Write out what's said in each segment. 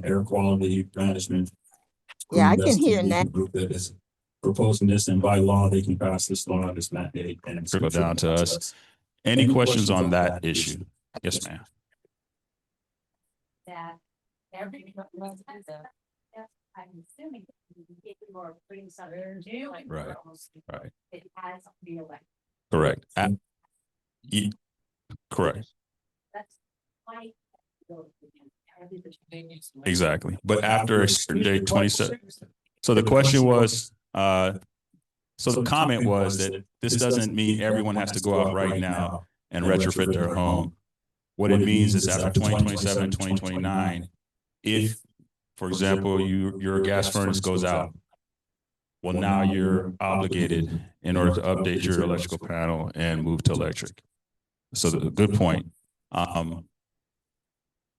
air quality management. Yeah, I can hear that. Group that is proposing this, and by law, they can pass this law, this mandate, and it's Trickle down to us. Any questions on that issue? Yes, ma'am. That every I'm assuming people are putting something new. Right. Right. It has to be elected. Correct. Correct. That's why. Exactly. But after a certain day, 27. So the question was, so the comment was that this doesn't mean everyone has to go out right now and retrofit their home. What it means is after 2027, 2029, if, for example, your gas furnace goes out, well, now you're obligated in order to update your electrical panel and move to electric. So the good point.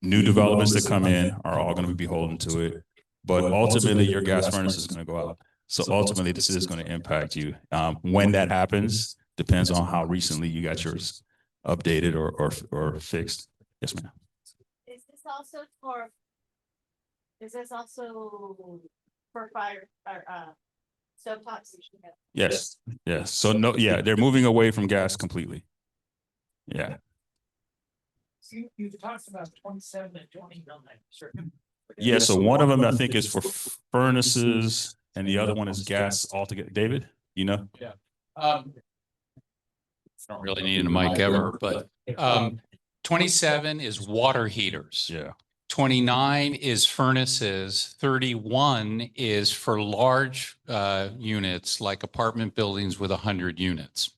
New developments that come in are all going to be beholden to it, but ultimately your gas furnace is going to go out. So ultimately this is going to impact you. When that happens depends on how recently you got yours updated or fixed. Yes, ma'am. Is this also for fire stovetops? Yes. Yes. So no, yeah, they're moving away from gas completely. Yeah. You talked about 27 and 29. Yeah. So one of them I think is for furnaces and the other one is gas altogether. David, you know? Yeah. Don't really need a mic ever, but 27 is water heaters. Yeah. 29 is furnaces. 31 is for large units like apartment buildings with 100 units.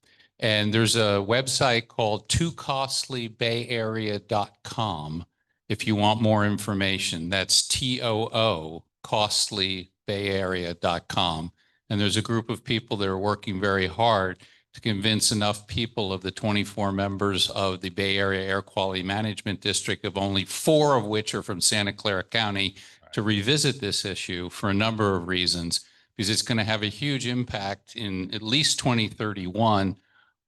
And there's a website called toocostlybayarea.com if you want more information. That's TOO, costlybayarea.com. And there's a group of people that are working very hard to convince enough people of the 24 members of the Bay Area Air Quality Management District, of only 4 of which are from Santa Clara County, to revisit this issue for a number of reasons, because it's going to have a huge impact in at least 2031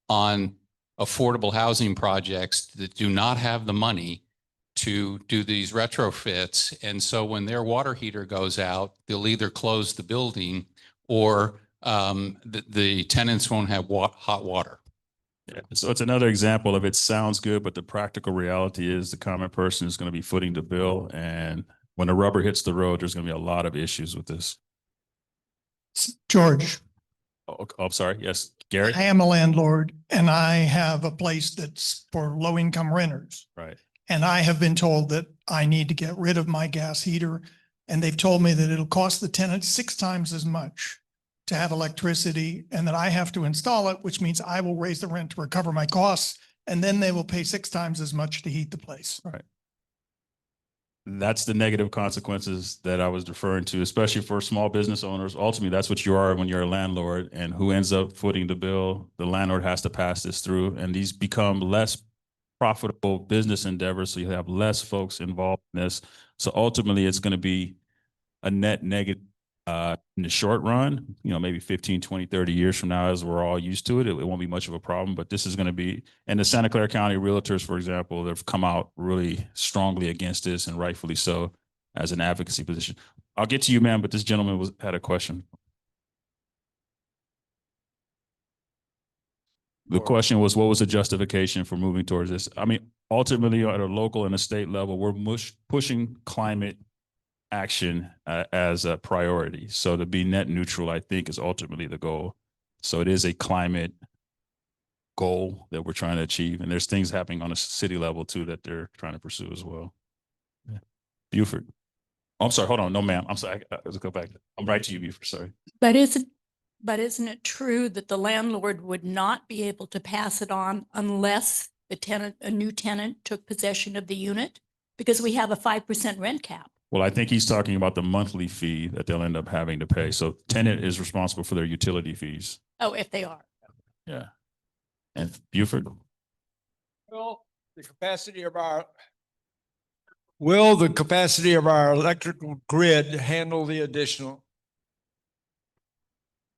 on affordable housing projects that do not have the money to do these retrofits. And so when their water heater goes out, they'll either close the building or the tenants won't have hot water. Yeah. So it's another example of it sounds good, but the practical reality is the common person is going to be footing the bill. And when the rubber hits the road, there's going to be a lot of issues with this. George. Oh, I'm sorry. Yes. Gary. I am a landlord and I have a place that's for low income renters. Right. And I have been told that I need to get rid of my gas heater. And they've told me that it'll cost the tenant 6 times as much to have electricity and that I have to install it, which means I will raise the rent to recover my costs. And then they will pay 6 times as much to heat the place. Right. That's the negative consequences that I was referring to, especially for small business owners. Ultimately, that's what you are when you're a landlord, and who ends up footing the bill? The landlord has to pass this through, and these become less profitable business endeavors. So you have less folks involved in this. So ultimately, it's going to be a net negative in the short run, you know, maybe 15, 20, 30 years from now, as we're all used to it, it won't be much of a problem, but this is going to be, and the Santa Clara County realtors, for example, they've come out really strongly against this, and rightfully so, as an advocacy position. I'll get to you, ma'am, but this gentleman had a question. The question was, what was the justification for moving towards this? I mean, ultimately at a local and a state level, we're pushing climate action as a priority. So to be net neutral, I think, is ultimately the goal. So it is a climate goal that we're trying to achieve. And there's things happening on a city level too that they're trying to pursue as well. Yeah. Buford. Oh, I'm sorry. Hold on. No, ma'am. I'm sorry. Let's go back. I'm right to you, Buford. Sorry. But isn't it true that the landlord would not be able to pass it on unless a new tenant took possession of the unit? Because we have a 5% rent cap. Well, I think he's talking about the monthly fee that they'll end up having to pay. So tenant is responsible for their utility fees. Oh, if they are. Yeah. And Buford? Will the capacity of our electrical grid handle the additional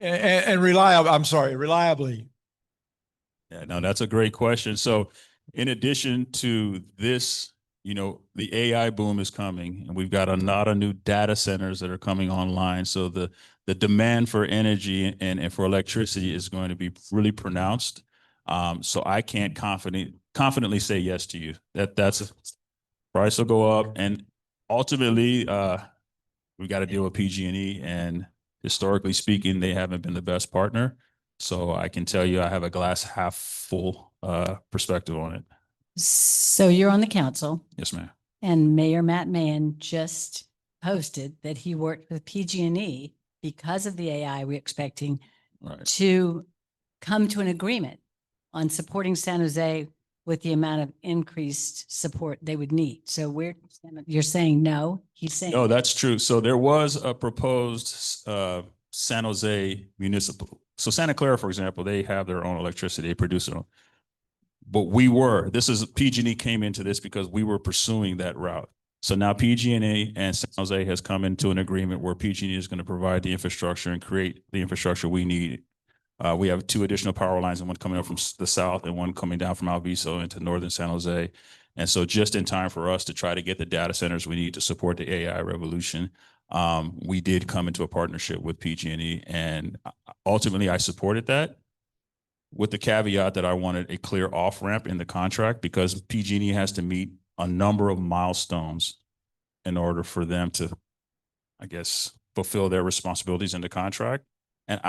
and reliably? Yeah, no, that's a great question. So in addition to this you know, the AI boom is coming and we've got a lot of new data centers that are coming online. So the demand for energy and for electricity is going to be really pronounced. So I can't confidently say yes to you. That's price will go up, and ultimately we got to deal with PG&E, and historically speaking, they haven't been the best partner. So I can tell you I have a glass half full perspective on it. So you're on the council, Yes, ma'am. and Mayor Matt Mann just posted that he worked with PG&E because of the AI we're expecting Right. to come to an agreement on supporting San Jose with the amount of increased support they would need. So you're saying no, he's saying. No, that's true. So there was a proposed San Jose municipal. So Santa Clara, for example, they have their own electricity, they produce their own. But PG&E came into this because we were pursuing that route. So now PG&E and San Jose has come into an agreement where PG&E is going to provide the infrastructure and create the infrastructure we need. We have 2 additional power lines, and one coming up from the south and one coming down from AVCA into northern San Jose. And so just in time for us to try to get the data centers we need to support the AI revolution, we did come into a partnership with PG&E, and ultimately I supported that, with the caveat that I wanted a clear off-ramp in the contract, because PG&E has to meet a number of milestones in order for them to, I guess, fulfill their responsibilities in the contract. And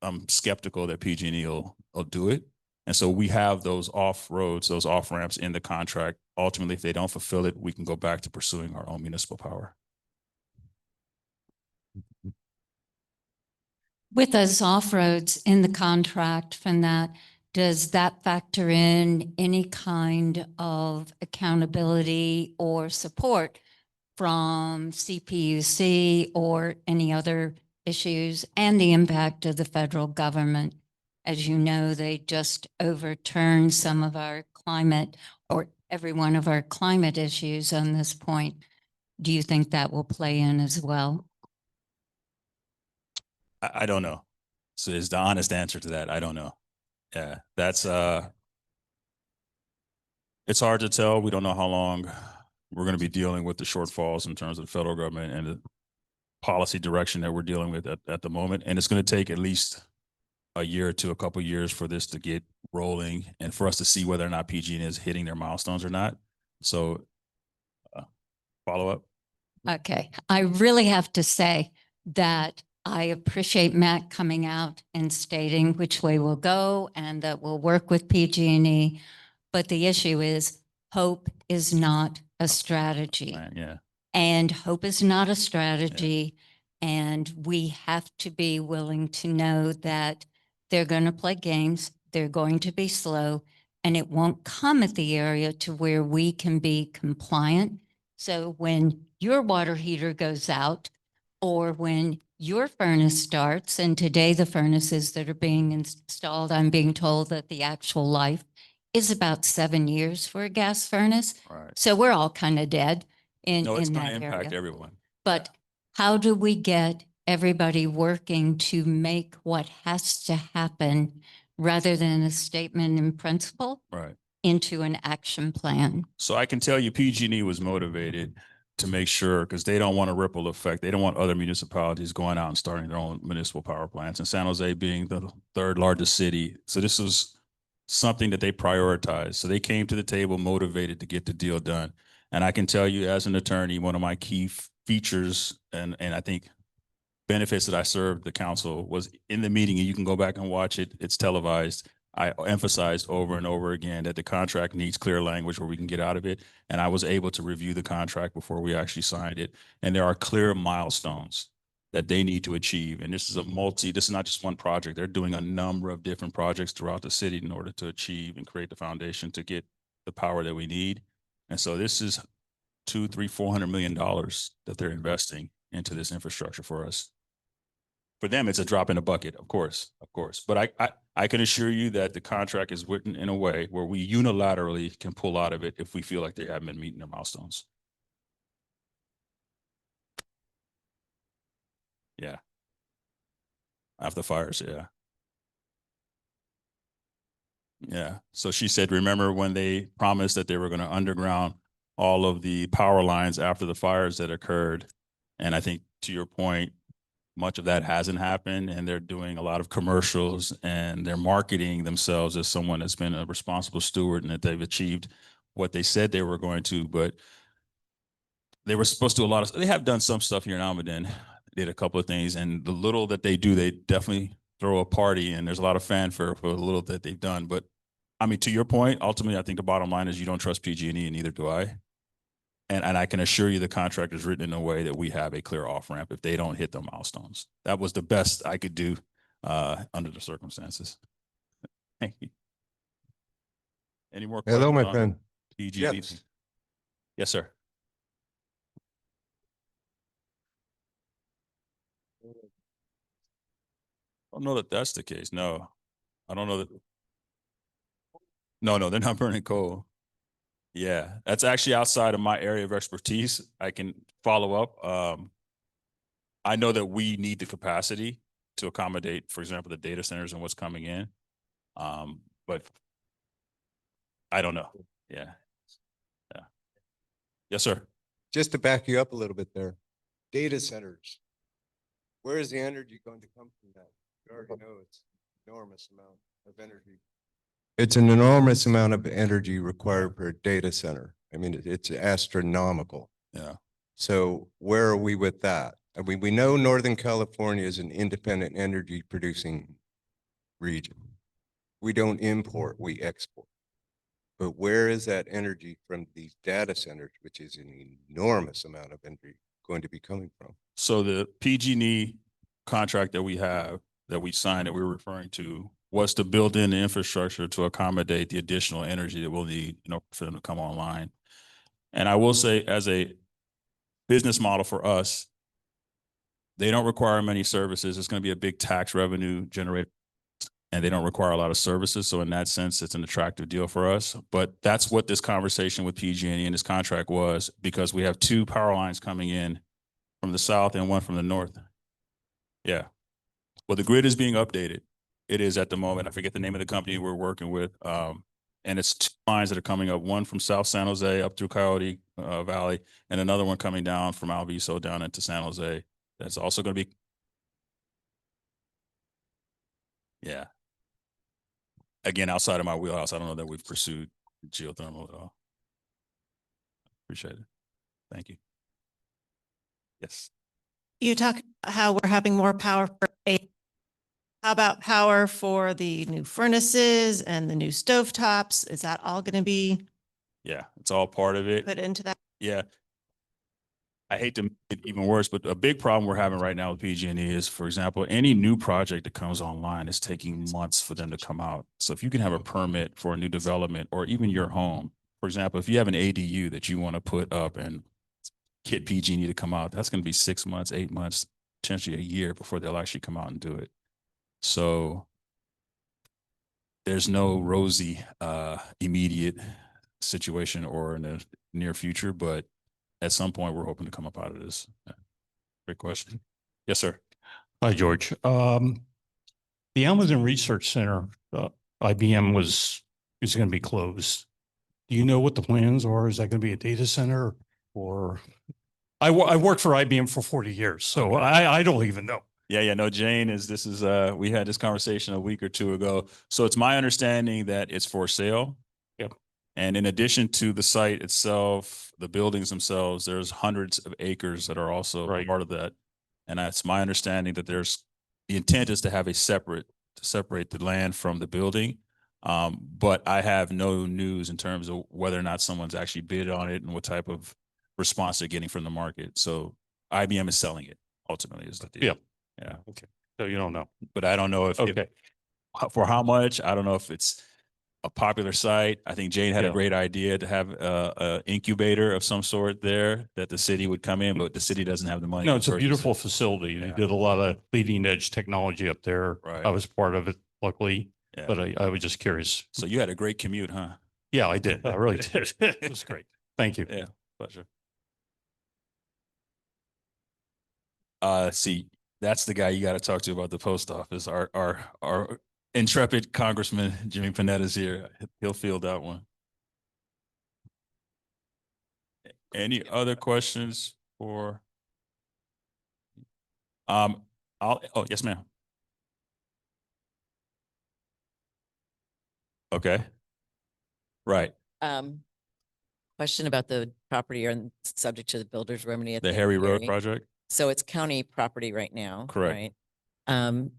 I'm skeptical that PG&E will do it. And so we have those off-roads, those off-ramps in the contract. Ultimately, if they don't fulfill it, we can go back to pursuing our own municipal power. With those off-roads in the contract from that, does that factor in any kind of accountability or support from CPUC or any other issues, and the impact of the federal government? As you know, they just overturned some of our climate, or every one of our climate issues on this point. Do you think that will play in as well? I don't know. So is the honest answer to that. I don't know. Yeah, that's it's hard to tell. We don't know how long we're going to be dealing with the shortfalls in terms of the federal government and the policy direction that we're dealing with at the moment. And it's going to take at least a year to a couple of years for this to get rolling and for us to see whether or not PG&E is hitting their milestones or not. So follow up. Okay, I really have to say that I appreciate Matt coming out and stating which way we'll go and that we'll work with PG&E. But the issue is hope is not a strategy. Yeah. And hope is not a strategy. Yeah. And we have to be willing to know that they're going to play games. They're going to be slow, and it won't come at the area to where we can be compliant. So when your water heater goes out, or when your furnace starts, and today the furnaces that are being installed, I'm being told that the actual life is about 7 years for a gas furnace. Right. So we're all kind of dead in No, it's that going to impact area. everyone. But how do we get everybody working to make what has to happen, rather than a statement in principle, right, into an action plan? So I can tell you PG&E was motivated to make sure, because they don't want a ripple effect. They don't want other municipalities going out and starting their own municipal power plants, and San Jose being the 3rd largest city. So this was something that they prioritized. So they came to the table motivated to get the deal done. And I can tell you, as an attorney, one of my key features and I think benefits that I served the council was in the meeting, and you can go back and watch it. It's televised. I emphasized over and over again that the contract needs clear language where we can get out of it. And I was able to review the contract before we actually signed it. And there are clear milestones that they need to achieve. And this is this is not just one project. They're doing a number of different projects throughout the city in order to achieve and create the foundation to get the power that we need. And so this is $200, $300, $400 million that they're investing into this infrastructure for us. For them, it's a drop in a bucket, of course. But I can assure you that the contract is written in a way where we unilaterally can pull out of it if we feel like they haven't been meeting their milestones. Yeah. After fires, yeah. Yeah. So she said, remember when they promised that they were going to underground all of the power lines after the fires that occurred. And I think to your point, much of that hasn't happened, and they're doing a lot of commercials and they're marketing themselves as someone that's been a responsible steward and that they've achieved what they said they were going to, but they were supposed to do a lot of, they have done some stuff here in Almaden, did a couple of things, and the little that they do, they definitely throw a party, and there's a lot of fanfare for the little that they've done. But I mean, to your point, ultimately, I think the bottom line is you don't trust PG&E, and neither do I. And I can assure you the contract is written in a way that we have a clear off-ramp if they don't hit the milestones. That was the best I could do under the circumstances. Thank you. Any more questions? Hello, my on friend. PG&E? Yes. Yes, sir. I don't know that that's the case. No, I don't know that. No, they're not burning coal. Yeah, that's actually outside of my area of expertise. I can follow up. I know that we need the capacity to accommodate, for example, the data centers and what's coming in. But I don't know. Yeah. Yes, sir. Just to back you up a little bit there, data centers. Where is the energy going to come from that? You already know it's an enormous amount of energy. It's an enormous amount of energy required per data center. I mean, it's astronomical. Yeah. So where are we with that? I mean, we know Northern California is an independent energy producing region. We don't import, we export. But where is that energy from these data centers, which is an enormous amount of energy, going to be coming from? So the PG&E contract that we have, that we signed, that we were referring to, was to build in the infrastructure to accommodate the additional energy that we'll need, for them to come online. And I will say, as a business model for us, they don't require many services. It's going to be a big tax revenue generator, and they don't require a lot of services. So in that sense, it's an attractive deal for us. But that's what this conversation with PG&E and this contract was, because we have 2 power lines coming in from the south and 1 from the north. Yeah. Well, the grid is being updated. It is at the moment. I forget the name of the company we're working with. And it's 2 lines that are coming up, one from South San Jose up through Coyote Valley, and another one coming down from AVCA down into San Jose. That's also going to be. Yeah. Again, outside of my wheelhouse, I don't know that we've pursued geothermal at all. Appreciate it. Thank you. Yes. You talk how we're having more power for how about power for the new furnaces and the new stovetops? Is that all going to be Yeah, it's all part of it. put into that? Yeah. I hate to make it even worse, but a big problem we're having right now with PG&E is, for example, any new project that comes online is taking months for them to come out. So if you can have a permit for a new development, or even your home, for example, if you have an ADU that you want to put up and get PG&E to come out, that's going to be 6 months, 8 months, potentially a year before they'll actually come out and do it. So there's no rosy immediate situation or in the near future, but at some point we're hoping to come up out of this. Great question. Yes, sir. Hi, George. The Almaden Research Center, IBM is going to be closed. Do you know what the plans are? Is that going to be a data center, or? I worked for IBM for 40 years, so Okay. I don't even know. Yeah, no, Jane we had this conversation a week or 2 ago. So it's my understanding that it's for sale. Yep. And in addition to the site itself, the buildings themselves, there's hundreds of acres that are also part of that. And that's my understanding that the intent is to have to separate the land from the building. But I have no news in terms of whether or not someone's actually bid on it and what type of response they're getting from the market. So IBM is selling it, ultimately, is the deal. Yeah. Yeah. Okay. So you don't know. But I don't know if for how much. I don't know if it's a popular site. I think Jane had a great idea to have a incubator of some sort there that the city would come in, but the city doesn't have the money. No, it's a beautiful facility. They did a lot of leading edge technology up there. Right. I was part of it, luckily, Yeah. but I was just curious. So you had a great commute, huh? Yeah, I did. I really did. It was great. Thank you. Yeah, pleasure. See, that's the guy you got to talk to about the post office. Our intrepid Congressman Jimmy Panetta is here. He'll field that one. Any other questions for? Oh, yes, ma'am. Okay. Right. Question about the property or subject to the builder's remedy at The end Harry of the Road hearing. project? So it's county property right now. Correct. Right?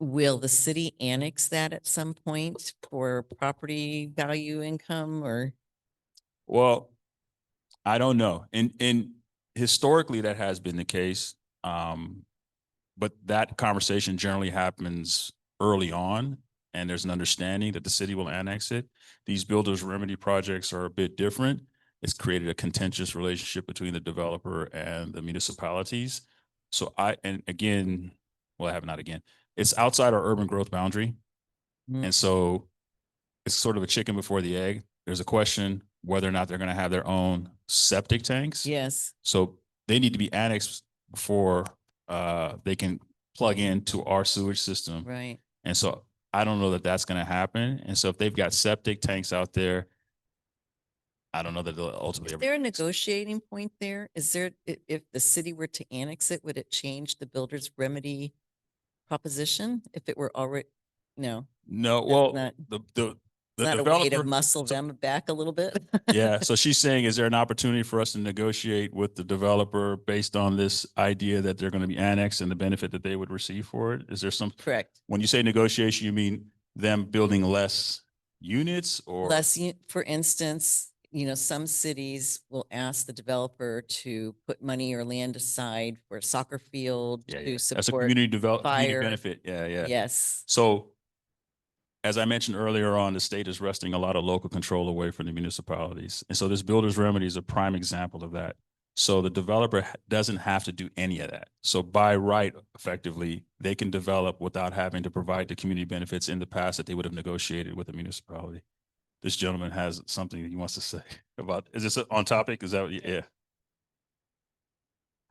Will the city annex that at some point for property value income or? Well, I don't know. And historically, that has been the case. But that conversation generally happens early on, and there's an understanding that the city will annex it. These builders remedy projects are a bit different. It's created a contentious relationship between the developer and the municipalities. So and again, well, I have not again, it's outside our urban growth boundary. And so it's sort of a chicken before the egg. There's a question whether or not they're going to have their own septic tanks. Yes. So they need to be annexed before they can plug into our sewage system. Right. And so I don't know that that's going to happen. And so if they've got septic tanks out there, I don't know that they'll ultimately. Is there a negotiating point there? Is there, if the city were to annex it, would it change the builder's remedy proposition if it were already? No. No, That's well, not- the It's not a way to developer. muscle them back a little bit. Yeah, so she's saying, is there an opportunity for us to negotiate with the developer based on this idea that they're going to be annexed and the benefit that they would receive for it? Is there some, Correct. when you say negotiation, you mean them building less units or? For instance, some cities will ask the developer to put money or land aside for a soccer field Yeah, to yeah. support. That's a community community fire. benefit. Yeah, yeah. Yes. So as I mentioned earlier on, the state is wresting a lot of local control away from the municipalities. And so this builder's remedy is a prime example of that. So the developer doesn't have to do any of that. So by right, effectively, they can develop without having to provide the community benefits in the past that they would have negotiated with the municipality. This gentleman has something that he wants to say about, is this on topic? Is that what yeah.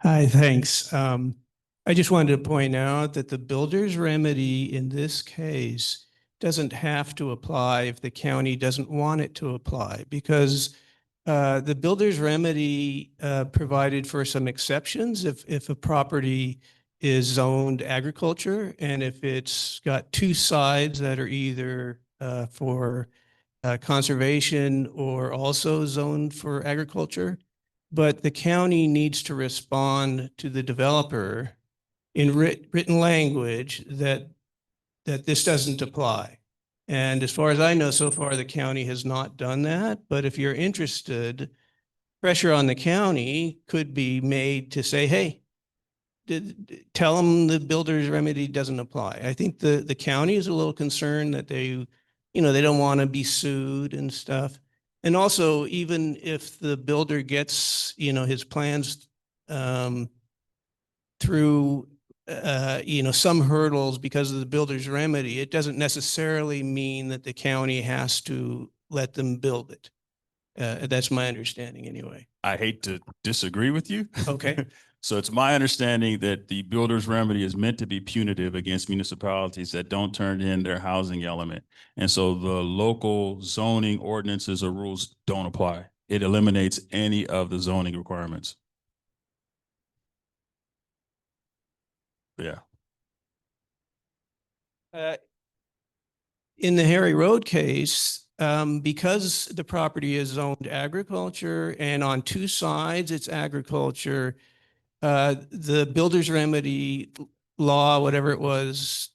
Hi, thanks. I just wanted to point out that the builder's remedy in this case doesn't have to apply if the county doesn't want it to apply, because the builder's remedy provided for some exceptions if a property is zoned agriculture and if it's got two sides that are either for conservation or also zoned for agriculture. But the county needs to respond to the developer in written language that this doesn't apply. And as far as I know, so far, the county has not done that. But if you're interested, pressure on the county could be made to say, hey, tell them the builder's remedy doesn't apply. I think the county is a little concerned that they don't want to be sued and stuff. And also, even if the builder gets, his plans through, some hurdles because of the builder's remedy, it doesn't necessarily mean that the county has to let them build it. That's my understanding anyway. I hate to disagree with you. Okay. So it's my understanding that the builder's remedy is meant to be punitive against municipalities that don't turn in their housing element. And so the local zoning ordinances or rules don't apply. It eliminates any of the zoning requirements. Yeah. In the Harry Road case, because the property is zoned agriculture and on two sides it's agriculture, the builder's remedy law, whatever it was,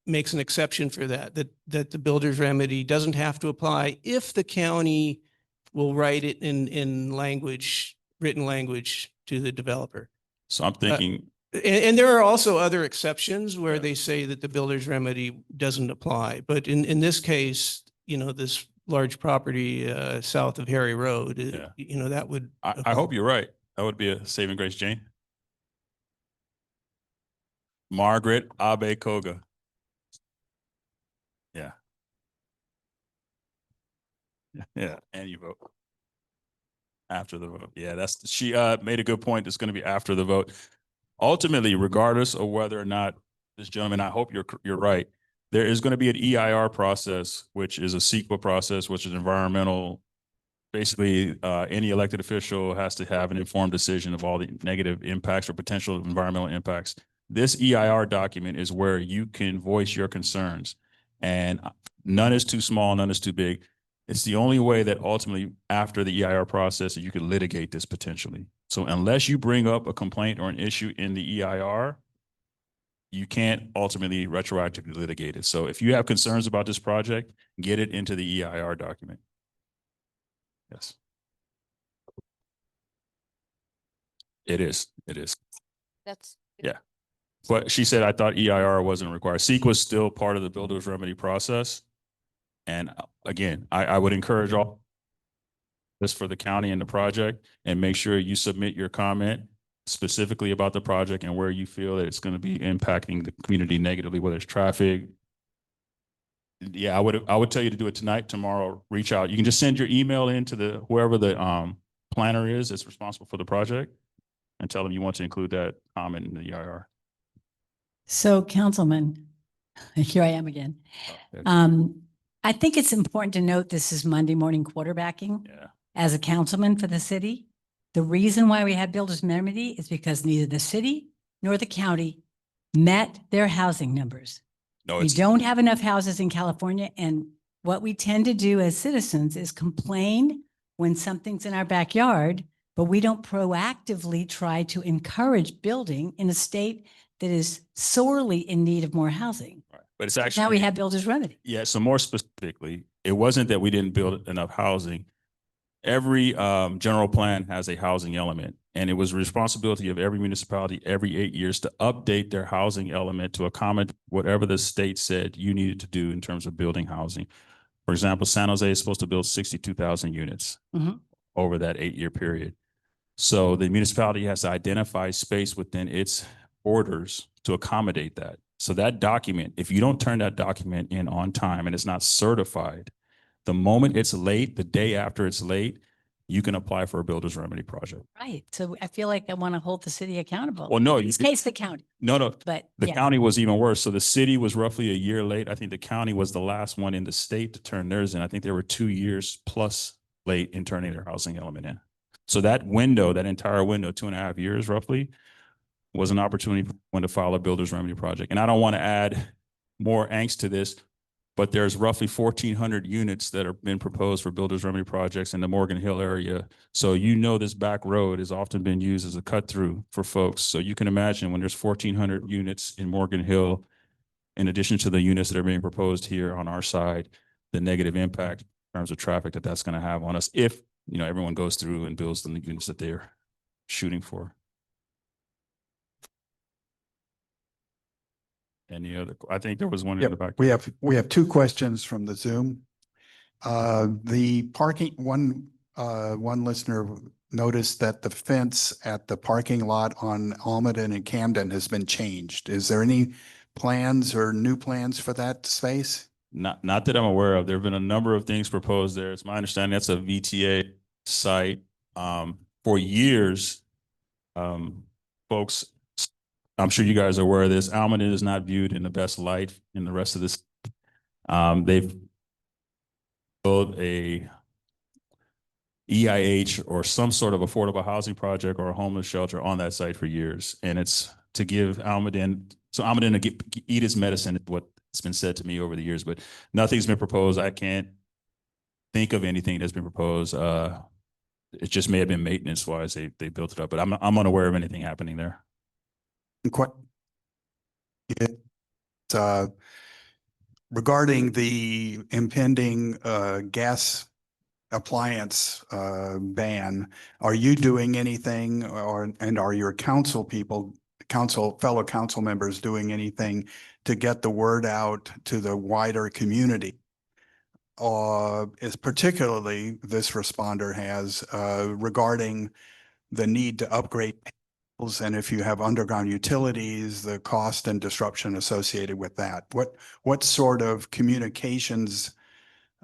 makes an exception for that the builder's remedy doesn't have to apply if the county will write it in written language to the developer. So I'm thinking. And there are also other exceptions where they say that the builder's remedy doesn't apply. But in this case, this large property south of Harry Road, that would. I hope you're right. That would be a saving grace, Jane. Margaret Abe Koga. Yeah. Yeah, and you vote. After the vote. Yeah, she made a good point. It's going to be after the vote. Ultimately, regardless of whether or not this gentleman, I hope you're right, there is going to be an EIR process, which is a CEQA process, which is environmental basically, any elected official has to have an informed decision of all the negative impacts or potential environmental impacts. This EIR document is where you can voice your concerns, and none is too small, none is too big. It's the only way that ultimately, after the EIR process, you can litigate this potentially. So unless you bring up a complaint or an issue in the EIR, you can't ultimately retroactively litigate it. So if you have concerns about this project, get it into the EIR document. Yes. It is. That's. Yeah. But she said, I thought EIR wasn't required. SEEK was still part of the builder's remedy process. And again, I would encourage all this for the county and the project, and make sure you submit your comment specifically about the project and where you feel that it's going to be impacting the community negatively, whether it's traffic. Yeah, I would tell you to do it tonight, tomorrow, reach out. You can just send your email in to whoever the planner is that's responsible for the project, and tell them you want to include that comment in the EIR. So Councilman, here I am again. I think it's important to note this is Monday morning quarterbacking. Yeah. As a councilman for the city. The reason why we had builder's remedy is because neither the city nor the county met their housing numbers. No, We it's don't have enough houses in California, and what we tend to do as citizens is complain when something's in our backyard, but we don't proactively try to encourage building in a state that is sorely in need of more housing. right. But it's actually Now we have builder's remedy. Yeah, so more specifically, it wasn't that we didn't build enough housing. Every general plan has a housing element, and it was the responsibility of every municipality every 8 years to update their housing element to accommodate whatever the state said you needed to do in terms of building housing. For example, San Jose is supposed to build 62,000 units over that 8-year period. So the municipality has to identify space within its borders to accommodate that. So that document, if you don't turn that document in on time and it's not certified, the moment it's late, the day after it's late, you can apply for a builder's remedy project. Right. So I feel like I want to hold the city accountable. Well, no, In this case, the county, no, but the yeah. county was even worse. So the city was roughly a year late. I think the county was the last one in the state to turn theirs in. I think they were 2 years plus late in turning their housing element in. So that window, that entire window, 2.5 years roughly, was an opportunity for one to file a builder's remedy project. And I don't want to add more angst to this, but there's roughly 1,400 units that have been proposed for builder's remedy projects in the Morgan Hill area. So this back road has often been used as a cut through for folks. So you can imagine when there's 1,400 units in Morgan Hill, in addition to the units that are being proposed here on our side, the negative impact in terms of traffic that's going to have on us if everyone goes through and builds the units that they're shooting for. Any other? I think there was one in the back. We have two questions from the Zoom. The parking, one listener noticed that the fence at the parking lot on Almaden and Camden has been changed. Is there any plans or new plans for that space? Not that I'm aware of. There have been a number of things proposed there. It's my understanding that's a VTA site. For years, folks, I'm sure you guys are aware of this. Almaden is not viewed in the best light in the rest of this. They've built a EIH or some sort of affordable housing project or a homeless shelter on that site for years. And it's to give Almaden, so Almaden to eat his medicine, is what's been said to me over the years, but nothing's been proposed. I can't think of anything that's been proposed. It just may have been maintenance wise. They built it up, but I'm unaware of anything happening there. Regarding the impending gas appliance ban, are you doing anything, and are your fellow council members doing anything to get the word out to the wider community? Is particularly this responder has regarding the need to upgrade, and if you have underground utilities, the cost and disruption associated with that. What sort of communications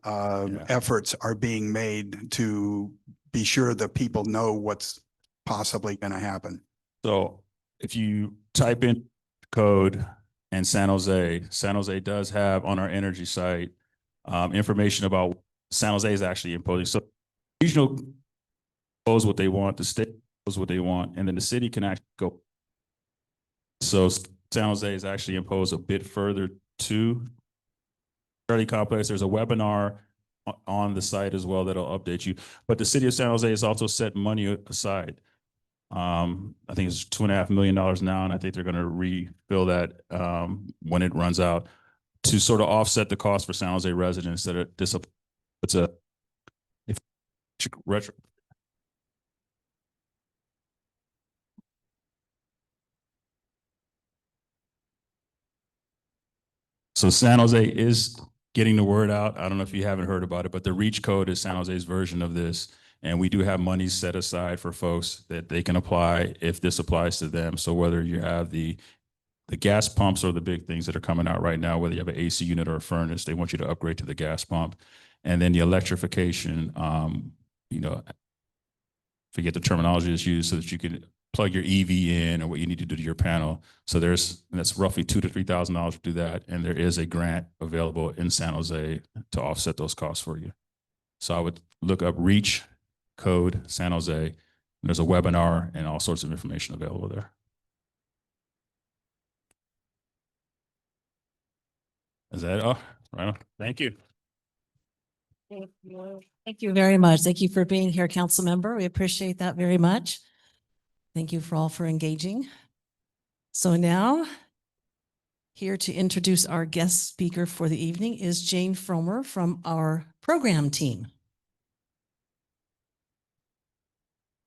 efforts are being made to be sure that people know what's possibly going to happen? So if you type in code and San Jose does have on our energy site information about San Jose is actually imposing. So regional knows what they want, the state knows what they want, and then the city can actually go. So San Jose has actually imposed a bit further to fairly complex. There's a webinar on the site as well that'll update you. But the city of San Jose has also set money aside. I think it's $2.5 million now, and I think they're going to refill that when it runs out to sort of offset the cost for San Jose residents that are it's a retro. So San Jose is getting the word out. I don't know if you haven't heard about it, but the REACH code is San Jose's version of this. And we do have money set aside for folks that they can apply if this applies to them. So whether you have the gas pumps or the big things that are coming out right now, whether you have an AC unit or a furnace, they want you to upgrade to the gas pump. And then the electrification, you know, forget the terminology that's used so that you can plug your EV in or what you need to do to your panel. So that's roughly $2,000 to $3,000 to do that. And there is a grant available in San Jose to offset those costs for you. So I would look up REACH code San Jose. There's a webinar and all sorts of information available there. Is that all? Right on. Thank you. Thank you. Thank you very much. Thank you for being here, council member. We appreciate that very much. Thank you for all for engaging. So now, here to introduce our guest speaker for the evening is Jane Fromer from our program team.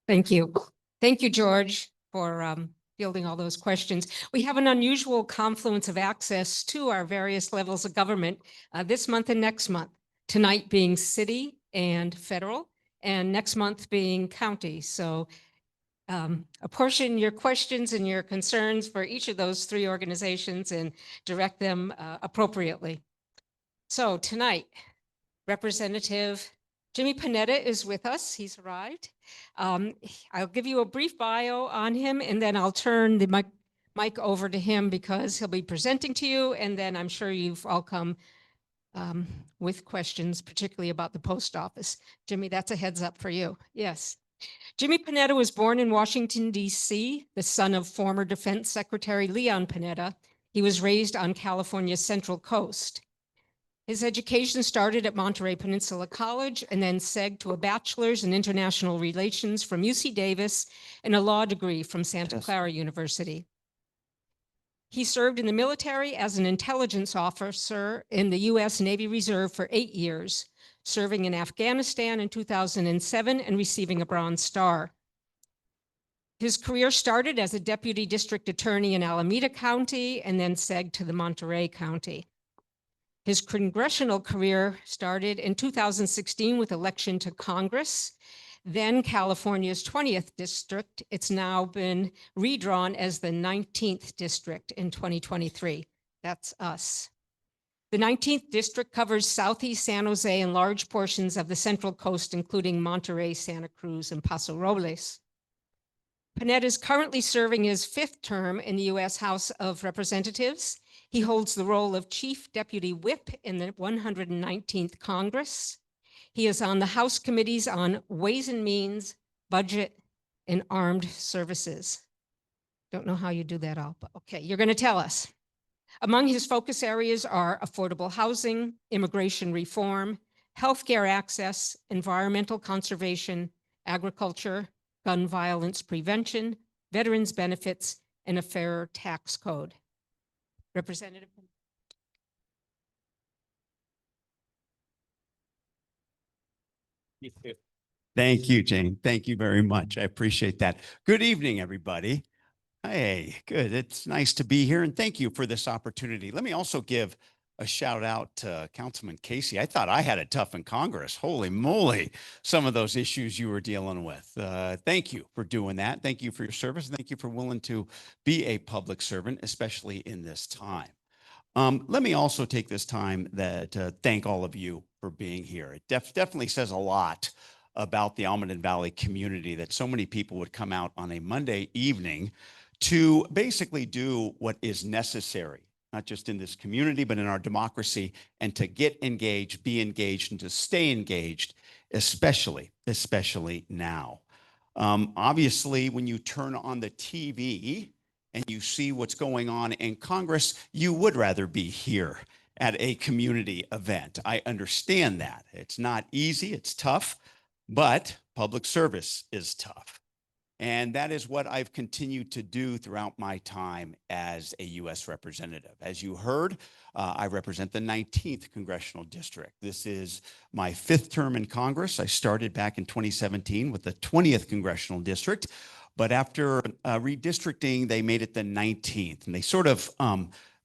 Thank you. Thank you, George, for fielding all those questions. We have an unusual confluence of access to our various levels of government this month and next month. Tonight being city and federal, and next month being county. So apportion your questions and your concerns for each of those three organizations and direct them appropriately. So tonight, Representative Jimmy Panetta is with us. He's arrived. I'll give you a brief bio on him, and then I'll turn the mic over to him because he'll be presenting to you, and then I'm sure you've all come with questions, particularly about the post office. Jimmy, that's a heads up for you. Yes. Jimmy Panetta was born in Washington, D.C., the son of former Defense Secretary Leon Panetta. He was raised on California's Central Coast. His education started at Monterey Peninsula College and then segued to a bachelor's in international relations from UC Davis and a law degree from Santa Clara University. He served in the military as an intelligence officer in the U.S. Navy Reserve for 8 years, serving in Afghanistan in 2007 and receiving a Bronze Star. His career started as a deputy district attorney in Alameda County and then segued to the Monterey County. His congressional career started in 2016 with election to Congress, then California's 20th district. It's now been redrawn as the 19th district in 2023. That's us. The 19th district covers Southeast San Jose and large portions of the Central Coast, including Monterey, Santa Cruz, and Paso Robles. Panetta is currently serving his 5th term in the U.S. House of Representatives. He holds the role of Chief Deputy Whip in the 119th Congress. He is on the House committees on Ways and Means, Budget, and Armed Services. Don't know how you do that all, but okay, you're going to tell us. Among his focus areas are affordable housing, immigration reform, healthcare access, environmental conservation, agriculture, gun violence prevention, veterans benefits, and a fairer tax code. Representative. Thank you, Jane. Thank you very much. I appreciate that. Good evening, everybody. Hey, good. It's nice to be here, and thank you for this opportunity. Let me also give a shout out to Councilman Casey. I thought I had it tough in Congress. Holy moly, some of those issues you were dealing with. Thank you for doing that. Thank you for your service. Thank you for willing to be a public servant, especially in this time. Let me also take this time to thank all of you for being here. It definitely says a lot about the Almaden Valley community that so many people would come out on a Monday evening to basically do what is necessary, not just in this community, but in our democracy, and to get engaged, be engaged, and to stay engaged especially now. Obviously, when you turn on the TV and you see what's going on in Congress, you would rather be here at a community event. I understand that. It's not easy, it's tough, but public service is tough. And that is what I've continued to do throughout my time as a U.S. representative. As you heard, I represent the 19th Congressional District. This is my 5th term in Congress. I started back in 2017 with the 20th Congressional District, but after redistricting, they made it the 19th. And they sort of,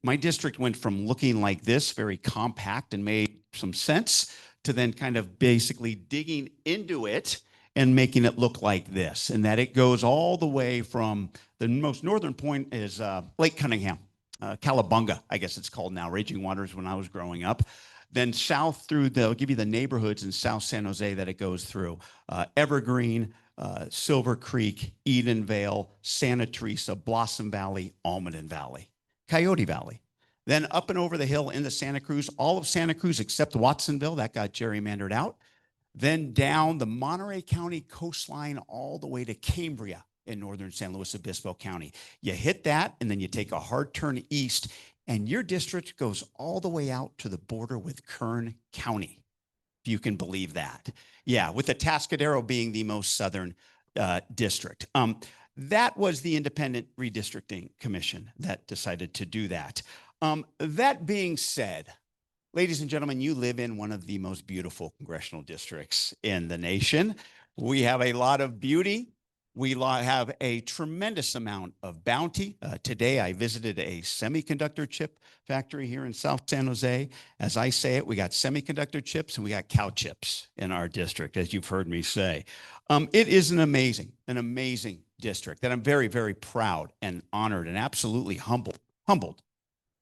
my district went from looking like this, very compact and made some sense, to then kind of basically digging into it and making it look like this, and that it goes all the way from the most northern point is Lake Cunningham, Calabunga, I guess it's called now, Raging Waters when I was growing up. Then south through, they'll give you the neighborhoods in South San Jose that it goes through. Evergreen, Silver Creek, Edenvale, Santa Teresa, Blossom Valley, Almaden Valley, Coyote Valley. Then up and over the hill into Santa Cruz, all of Santa Cruz except Watsonville, that got gerrymandered out. Then down the Monterey County coastline all the way to Cambria in northern San Luis Obispo County. You hit that, and then you take a hard turn east, and your district goes all the way out to the border with Kern County, if you can believe that. Yeah, with the Atascadero being the most southern district. That was the Independent Redistricting Commission that decided to do that. That being said, ladies and gentlemen, you live in one of the most beautiful congressional districts in the nation. We have a lot of beauty. We have a tremendous amount of bounty. Today, I visited a semiconductor chip factory here in South San Jose. As I say it, we got semiconductor chips and we got cow chips in our district, as you've heard me say. It is an amazing district that I'm very, very proud and honored and absolutely humbled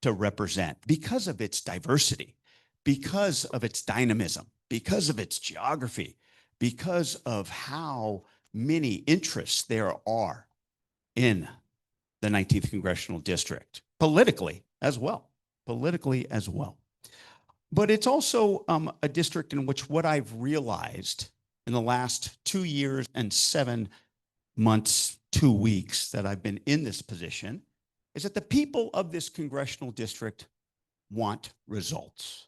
to represent because of its diversity, because of its dynamism, because of its geography, because of how many interests there are in the 19th Congressional District, politically as well. But it's also a district in which what I've realized in the last 2 years and 7 months, 2 weeks that I've been in this position is that the people of this congressional district want results.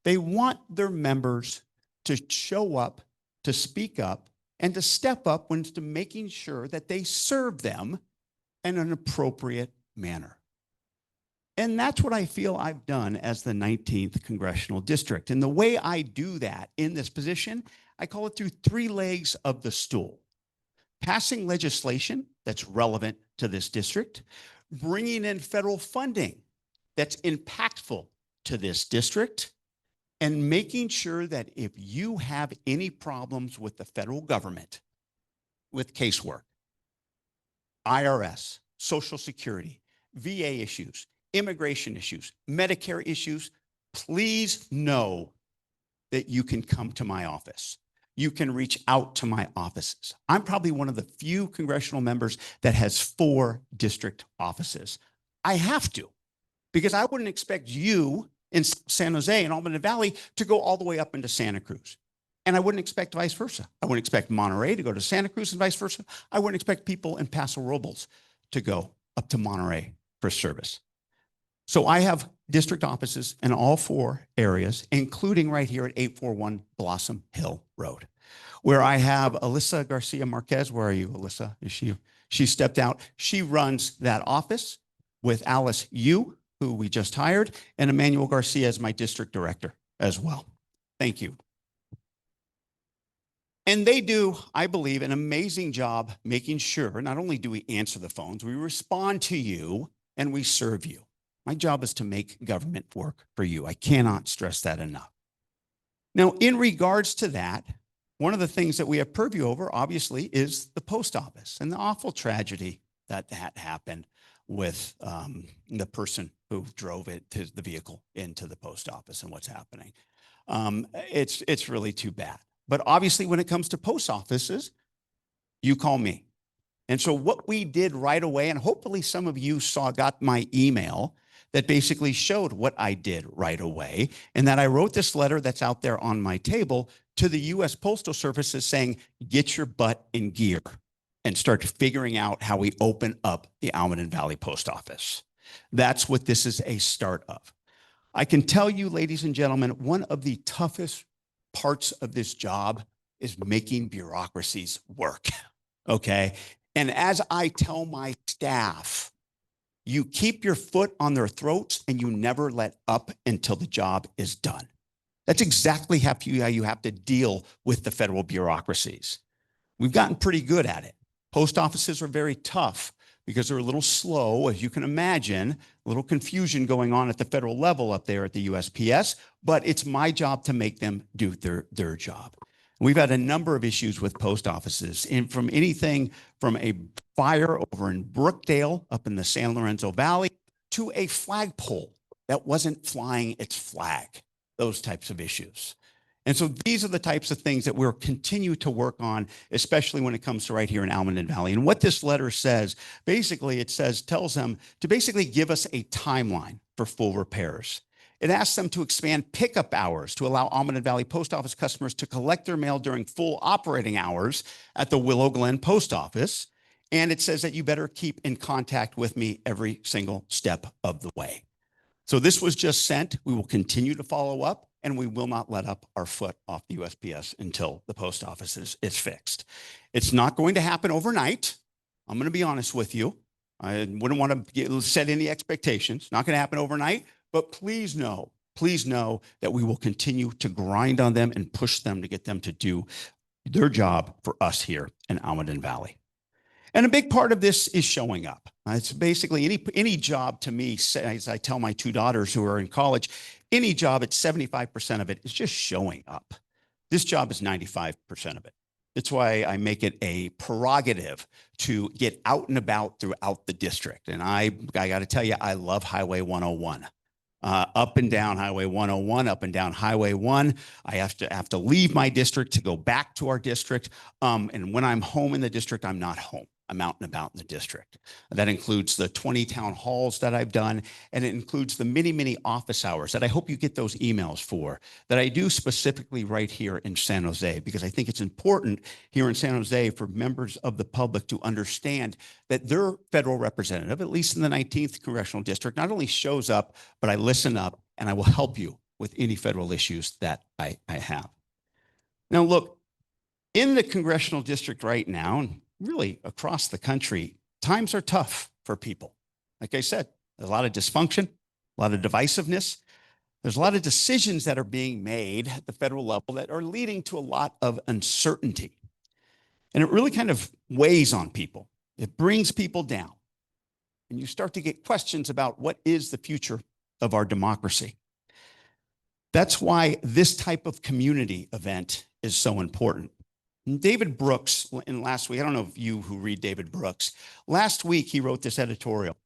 They want their members to show up, to speak up, and to step up when it's to making sure that they serve them in an appropriate manner. And that's what I feel I've done as the 19th Congressional District. And the way I do that in this position, I call it through 3 legs of the stool. Passing legislation that's relevant to this district, bringing in federal funding that's impactful to this district, and making sure that if you have any problems with the federal government, with casework, IRS, Social Security, VA issues, immigration issues, Medicare issues, please know that you can come to my office. You can reach out to my offices. I'm probably one of the few congressional members that has 4 district offices. I have to, because I wouldn't expect you in San Jose and Almaden Valley to go all the way up into Santa Cruz. And I wouldn't expect vice versa. I wouldn't expect Monterey to go to Santa Cruz and vice versa. I wouldn't expect people in Paso Robles to go up to Monterey for service. So I have district offices in all 4 areas, including right here at 841 Blossom Hill Road, where I have Alyssa Garcia Marquez. Where are you, Alyssa? Is she stepped out. She runs that office with Alice Yu, who we just hired, and Emmanuel Garcia as my district director as well. Thank you. And they do, I believe, an amazing job making sure not only do we answer the phones, we respond to you and we serve you. My job is to make government work for you. I cannot stress that enough. Now, in regards to that, one of the things that we have purview over, obviously, is the post office and the awful tragedy that happened with the person who drove the vehicle into the post office and what's happening. It's really too bad. But obviously, when it comes to post offices, you call me. And so what we did right away, and hopefully some of you got my email, that basically showed what I did right away, and that I wrote this letter that's out there on my table to the U.S. Postal Service saying, get your butt in gear and start figuring out how we open up the Almaden Valley Post Office. That's what this is a start of. I can tell you, ladies and gentlemen, one of the toughest parts of this job is making bureaucracies work, okay? And as I tell my staff, you keep your foot on their throats and you never let up until the job is done. That's exactly how you have to deal with the federal bureaucracies. We've gotten pretty good at it. Post offices are very tough because they're a little slow, as you can imagine, a little confusion going on at the federal level up there at the USPS, but it's my job to make them do their job. We've had a number of issues with post offices, and from anything from a fire over in Brookdale up in the San Lorenzo Valley to a flagpole that wasn't flying its flag, those types of issues. And so these are the types of things that we'll continue to work on, especially when it comes to right here in Almaden Valley. And what this letter says, basically it tells them to basically give us a timeline for full repairs. It asks them to expand pickup hours to allow Almaden Valley Post Office customers to collect their mail during full operating hours at the Willow Glen Post Office. And it says that you better keep in contact with me every single step of the way. So this was just sent. We will continue to follow up, and we will not let up our foot off the USPS until the post office is fixed. It's not going to happen overnight. I'm going to be honest with you. I wouldn't want to set any expectations. Not going to happen overnight, but please know that we will continue to grind on them and push them to get them to do their job for us here in Almaden Valley. And a big part of this is showing up. It's basically any job to me, as I tell my two daughters who are in college, any job, it's 75% of it is just showing up. This job is 95% of it. That's why I make it a prerogative to get out and about throughout the district. And I got to tell you, I love Highway 101. Up and down Highway 101, up and down Highway 1. I have to leave my district to go back to our district. And when I'm home in the district, I'm not home. I'm out and about in the district. That includes the 20 town halls that I've done, and it includes the many, many office hours that I hope you get those emails for, that I do specifically right here in San Jose, because I think it's important here in San Jose for members of the public to understand that their federal representative, at least in the 19th Congressional District, not only shows up, but I listen up and I will help you with any federal issues that I have. Now, look, in the Congressional District right now, and really across the country, times are tough for people. Like I said, there's a lot of dysfunction, a lot of divisiveness. There's a lot of decisions that are being made at the federal level that are leading to a lot of uncertainty. And it really kind of weighs on people. It brings people down. And you start to get questions about what is the future of our democracy. That's why this type of community event is so important. David Brooks, in last week, I don't know if you who read David Brooks, last week he wrote this editorial.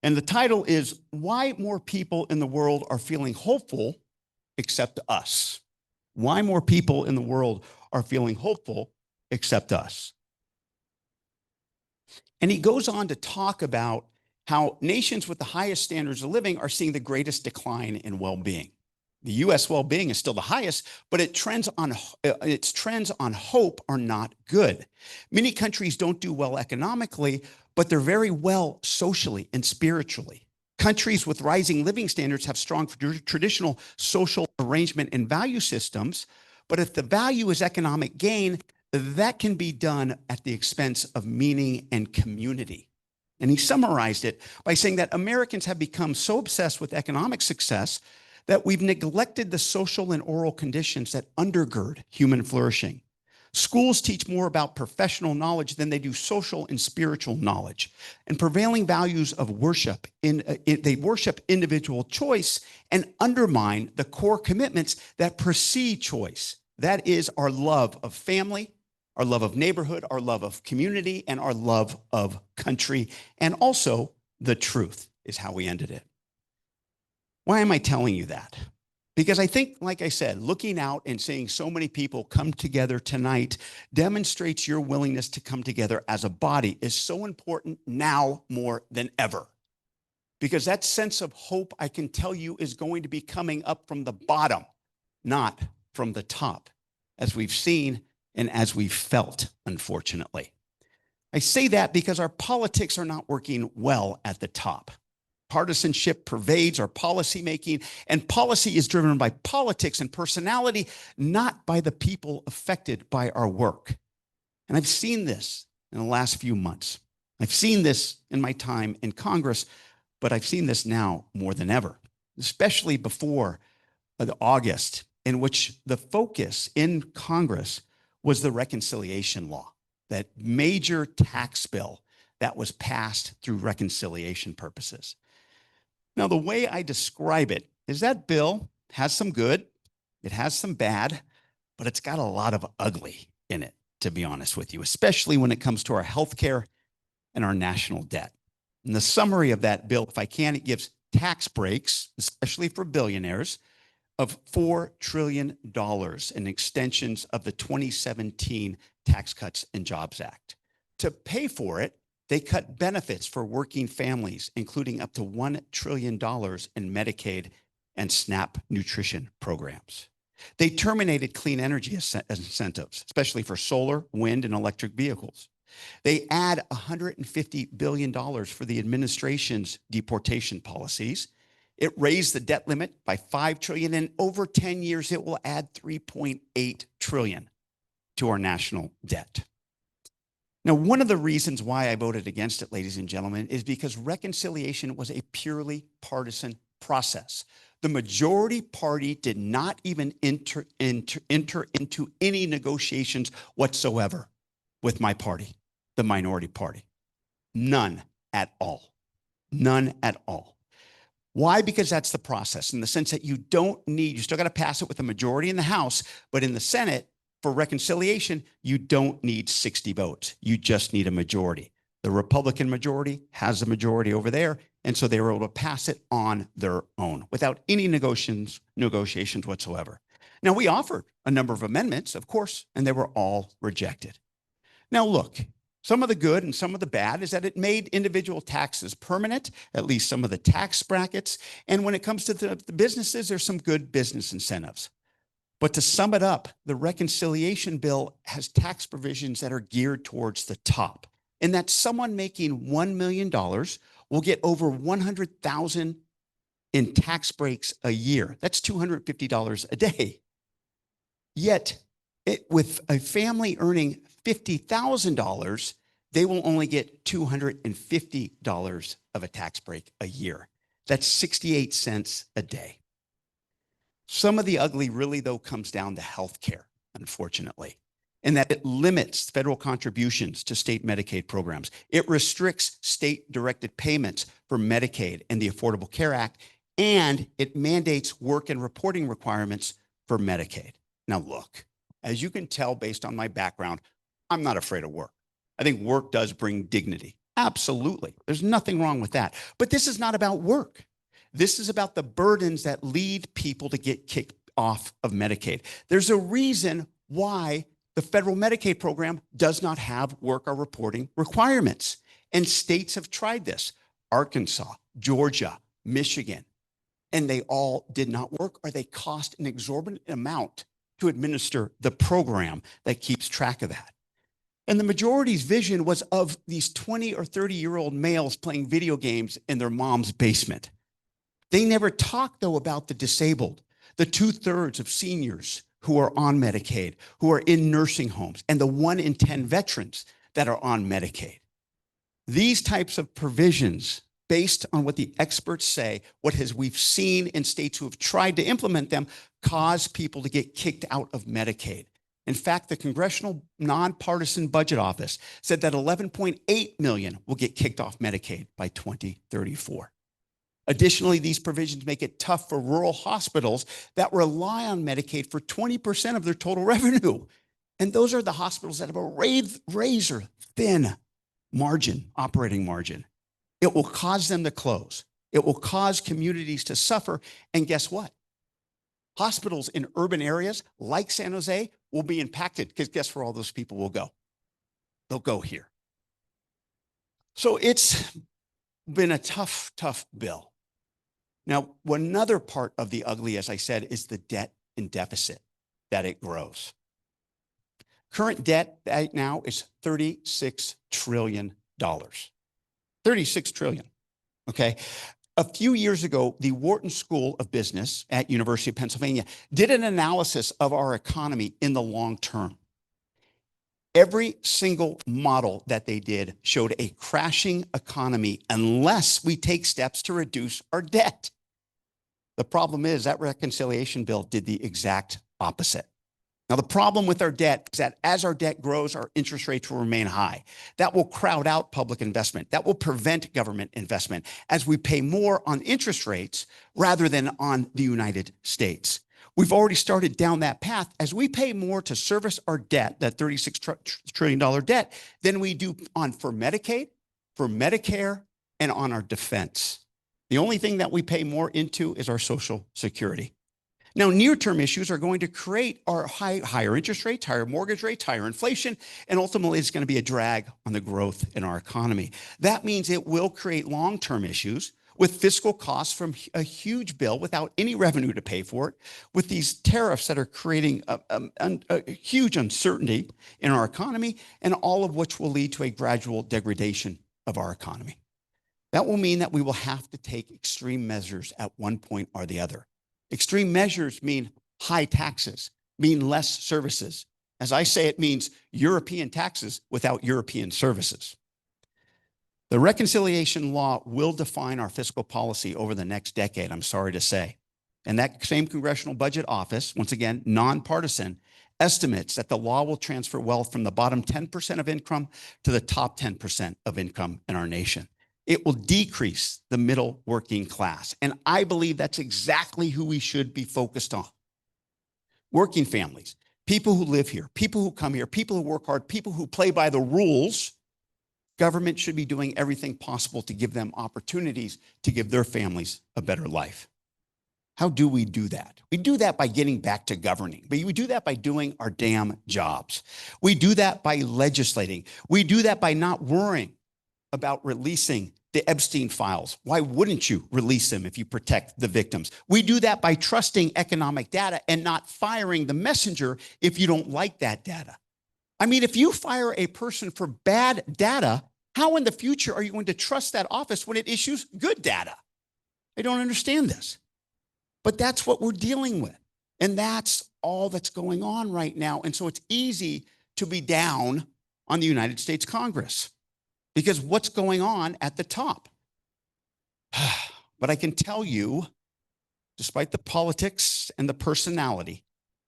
And the title is, Why More People in the World Are Feeling Hopeful Except Us. Why more people in the world are feeling hopeful except us. And he goes on to talk about how nations with the highest standards of living are seeing the greatest decline in well-being. The U.S. well-being is still the highest, but its trends on hope are not good. Many countries don't do well economically, but they're very well socially and spiritually. Countries with rising living standards have strong traditional social arrangement and value systems, but if the value is economic gain, that can be done at the expense of meaning and community. And he summarized it by saying that Americans have become so obsessed with economic success that we've neglected the social and oral conditions that undergird human flourishing. Schools teach more about professional knowledge than they do social and spiritual knowledge. And prevailing values of worship, they worship individual choice and undermine the core commitments that precede choice. That is our love of family, our love of neighborhood, our love of community, and our love of country. And also the truth is how we ended it. Why am I telling you that? Because I think, like I said, looking out and seeing so many people come together tonight demonstrates your willingness to come together as a body is so important now more than ever. because that sense of hope, I can tell you, is going to be coming up from the bottom, not from the top, as we've seen and as we've felt, unfortunately. I say that because our politics are not working well at the top. Partisanship pervades our policymaking, and policy is driven by politics and personality, not by the people affected by our work. And I've seen this in the last few months. I've seen this in my time in Congress, but I've seen this now more than ever, especially before August, in which the focus in Congress was the reconciliation law, that major tax bill that was passed through reconciliation purposes. Now, the way I describe it is that bill has some good, it has some bad, but it's got a lot of ugly in it, to be honest with you, especially when it comes to our healthcare and our national debt. And the summary of that bill, if I can, it gives tax breaks, especially for billionaires, of $4 trillion in extensions of the 2017 Tax Cuts and Jobs Act. To pay for it, they cut benefits for working families, including up to $1 trillion in Medicaid and SNAP nutrition programs. They terminated clean energy incentives, especially for solar, wind, and electric vehicles. They add $150 billion for the administration's deportation policies. It raised the debt limit by $5 trillion, and over 10 years, it will add $3.8 trillion to our national debt. Now, one of the reasons why I voted against it, ladies and gentlemen, is because reconciliation was a purely partisan process. The majority party did not even enter into any negotiations whatsoever with my party, the minority party. None at all. None at all. Why? Because that's the process, in the sense that you still got to pass it with a majority in the House, but in the Senate, for reconciliation, you don't need 60 votes. You just need a majority. The Republican majority has a majority over there, and so they were able to pass it on their own without any negotiations whatsoever. Now, we offered a number of amendments, of course, and they were all rejected. Now, look, some of the good and some of the bad is that it made individual taxes permanent, at least some of the tax brackets. And when it comes to the businesses, there's some good business incentives. But to sum it up, the reconciliation bill has tax provisions that are geared towards the top, and that someone making $1 million will get over $100,000 in tax breaks a year. That's $250 a day. Yet, with a family earning $50,000, they will only get $250 of a tax break a year. That's 68 cents a day. Some of the ugly really, though, comes down to healthcare, unfortunately, in that it limits federal contributions to state Medicaid programs. It restricts state-directed payments for Medicaid and the Affordable Care Act, and it mandates work and reporting requirements for Medicaid. Now, look, as you can tell based on my background, I'm not afraid of work. I think work does bring dignity. Absolutely. There's nothing wrong with that. But this is not about work. This is about the burdens that lead people to get kicked off of Medicaid. There's a reason why the federal Medicaid program does not have work or reporting requirements. And states have tried this: Arkansas, Georgia, Michigan, and they all did not work, or they cost an exorbitant amount to administer the program that keeps track of that. And the majority's vision was of these 20 or 30-year-old males playing video games in their mom's basement. They never talked, though, about the disabled, the 2/3 of seniors who are on Medicaid, who are in nursing homes, and the 1 in 10 veterans that are on Medicaid. These types of provisions, based on what the experts say, we've seen in states who have tried to implement them, cause people to get kicked out of Medicaid. In fact, the Congressional Nonpartisan Budget Office said that 11.8 million will get kicked off Medicaid by 2034. Additionally, these provisions make it tough for rural hospitals that rely on Medicaid for 20% of their total revenue. And those are the hospitals that have a razor-thin operating margin. It will cause them to close. It will cause communities to suffer. And guess what? Hospitals in urban areas like San Jose will be impacted, because guess where all those people will go? They'll go here. So it's been a tough, tough bill. Now, another part of the ugly, as I said, is the debt and deficit that it grows. Current debt right now is $36 trillion. 36 trillion, okay? A few years ago, the Wharton School of Business at University of Pennsylvania did an analysis of our economy in the long term. Every single model that they did showed a crashing economy unless we take steps to reduce our debt. The problem is that reconciliation bill did the exact opposite. Now, the problem with our debt is that as our debt grows, our interest rates will remain high. That will crowd out public investment. That will prevent government investment as we pay more on interest rates rather than on the United States. We've already started down that path as we pay more to service our debt, that $36 trillion debt, than we do for Medicaid, for Medicare, and on our defense. The only thing that we pay more into is our Social Security. Now, near-term issues are going to create our higher interest rates, higher mortgage rates, higher inflation, and ultimately it's going to be a drag on the growth in our economy. That means it will create long-term issues with fiscal costs from a huge bill without any revenue to pay for it, with these tariffs that are creating a huge uncertainty in our economy, and all of which will lead to a gradual degradation of our economy. That will mean that we will have to take extreme measures at one point or the other. Extreme measures mean high taxes, mean less services. As I say, it means European taxes without European services. The reconciliation law will define our fiscal policy over the next decade, I'm sorry to say. And that same Congressional Budget Office, once again, nonpartisan, estimates that the law will transfer wealth from the bottom 10% of income to the top 10% of income in our nation. It will decrease the middle working class. And I believe that's exactly who we should be focused on. Working families, people who live here, people who come here, people who work hard, people who play by the rules. Government should be doing everything possible to give them opportunities to give their families a better life. How do we do that? We do that by getting back to governing, but we do that by doing our damn jobs. We do that by legislating. We do that by not worrying about releasing the Epstein files. Why wouldn't you release them if you protect the victims? We do that by trusting economic data and not firing the messenger if you don't like that data. I mean, if you fire a person for bad data, how in the future are you going to trust that office when it issues good data? I don't understand this. But that's what we're dealing with. And that's all that's going on right now. And so it's easy to be down on the United States Congress because what's going on at the top? But I can tell you, despite the politics and the personality,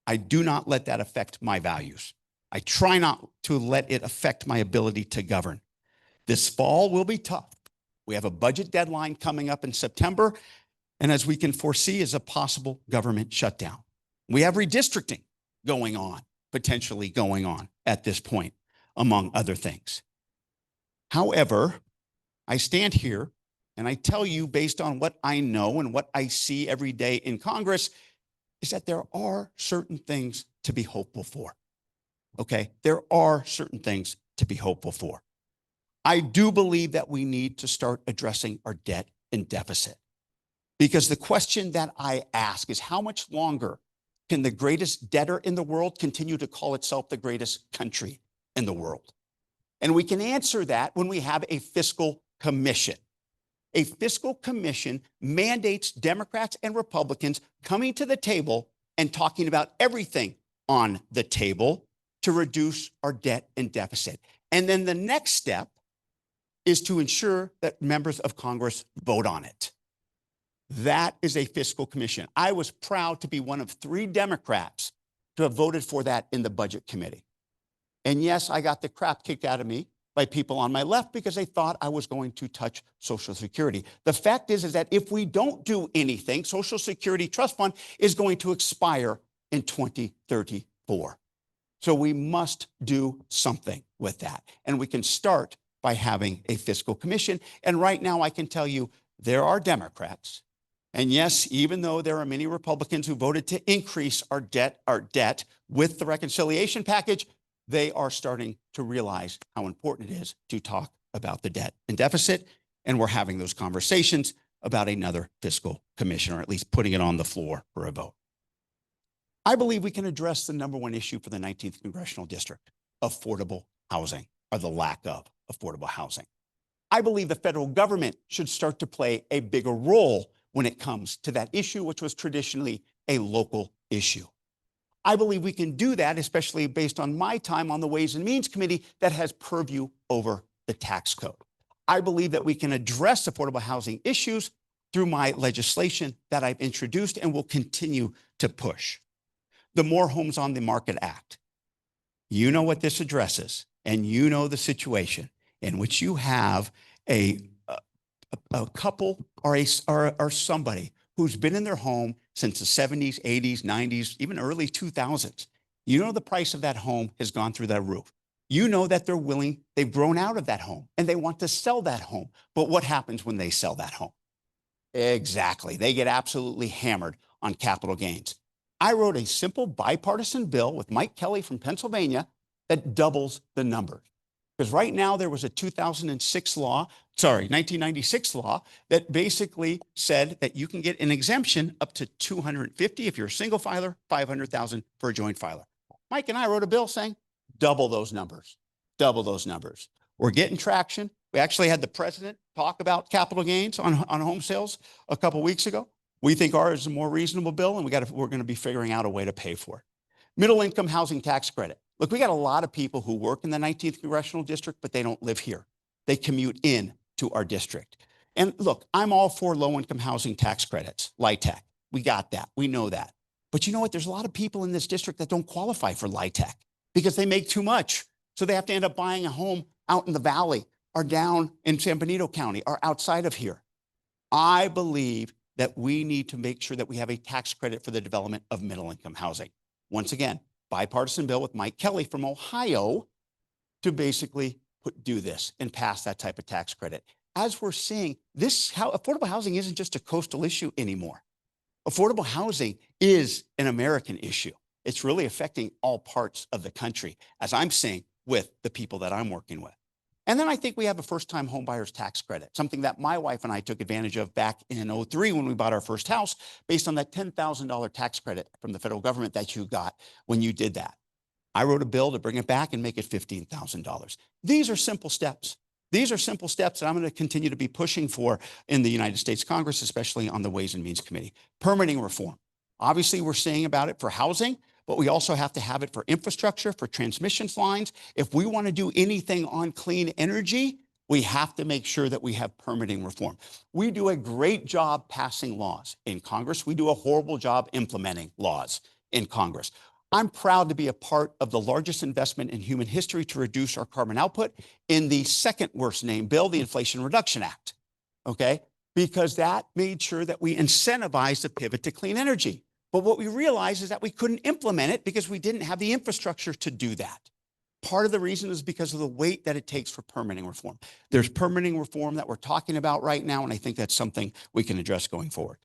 I do not let that affect my values. I try not to let it affect my ability to govern. This fall will be tough. We have a budget deadline coming up in September, and as we can foresee is a possible government shutdown. We have redistricting going on, potentially going on at this point, among other things. However, I stand here and I tell you based on what I know and what I see every day in Congress is that there are certain things to be hopeful for. Okay, there are certain things to be hopeful for. I do believe that we need to start addressing our debt and deficit. Because the question that I ask is how much longer can the greatest debtor in the world continue to call itself the greatest country in the world? And we can answer that when we have a fiscal commission. A fiscal commission mandates Democrats and Republicans coming to the table and talking about everything on the table to reduce our debt and deficit. And then the next step is to ensure that members of Congress vote on it. That is a fiscal commission. I was proud to be one of 3 Democrats to have voted for that in the Budget Committee. And yes, I got the crap kicked out of me by people on my left because they thought I was going to touch Social Security. The fact is that if we don't do anything, Social Security Trust Fund is going to expire in 2034. So we must do something with that. And we can start by having a fiscal commission. And right now I can tell you there are Democrats. And yes, even though there are many Republicans who voted to increase our debt with the reconciliation package, they are starting to realize how important it is to talk about the debt and deficit. And we're having those conversations about another fiscal commission, or at least putting it on the floor for a vote. I believe we can address the number one issue for the 19th Congressional District, affordable housing, or the lack of affordable housing. I believe the federal government should start to play a bigger role when it comes to that issue, which was traditionally a local issue. I believe we can do that, especially based on my time on the Ways and Means Committee that has purview over the tax code. I believe that we can address affordable housing issues through my legislation that I've introduced and will continue to push. The More Homes on the Market Act. You know what this addresses, and you know the situation in which you have a couple or somebody who's been in their home since the 70s, 80s, 90s, even early 2000s. You know the price of that home has gone through that roof. You know that they've grown out of that home and they want to sell that home. But what happens when they sell that home? Exactly. They get absolutely hammered on capital gains. I wrote a simple bipartisan bill with Mike Kelly from Pennsylvania that doubles the numbers. Because right now there was a 1996 law that basically said that you can get an exemption up to $250 if you're a single filer, $500,000 for a joint filer. Mike and I wrote a bill saying double those numbers, double those numbers. We're getting traction. We actually had the president talk about capital gains on home sales a couple of weeks ago. We think ours is a more reasonable bill, and we're going to be figuring out a way to pay for it. Middle income housing tax credit. Look, we got a lot of people who work in the 19th Congressional District, but they don't live here. They commute in to our district. And look, I'm all for low-income housing tax credits, LIHTC. We got that. We know that. But you know what? There's a lot of people in this district that don't qualify for LIHTC because they make too much. So they have to end up buying a home out in the valley or down in San Benito County or outside of here. I believe that we need to make sure that we have a tax credit for the development of middle-income housing. Once again, bipartisan bill with Mike Kelly from Ohio to basically do this and pass that type of tax credit. As we're seeing, affordable housing isn't just a coastal issue anymore. Affordable housing is an American issue. It's really affecting all parts of the country, as I'm seeing with the people that I'm working with. And then I think we have a first-time homebuyers tax credit, something that my wife and I took advantage of back in 2003 when we bought our first house, based on that $10,000 tax credit from the federal government that you got when you did that. I wrote a bill to bring it back and make it $15,000. These are simple steps. These are simple steps that I'm going to continue to be pushing for in the United States Congress, especially on the Ways and Means Committee. Permitting reform. Obviously, we're saying about it for housing, but we also have to have it for infrastructure, for transmission lines. If we want to do anything on clean energy, we have to make sure that we have permitting reform. We do a great job passing laws in Congress. We do a horrible job implementing laws in Congress. I'm proud to be a part of the largest investment in human history to reduce our carbon output in the second worst named bill, the Inflation Reduction Act, okay? Because that made sure that we incentivized the pivot to clean energy. But what we realized is that we couldn't implement it because we didn't have the infrastructure to do that. Part of the reason is because of the weight that it takes for permitting reform. There's permitting reform that we're talking about right now, and I think that's something we can address going forward.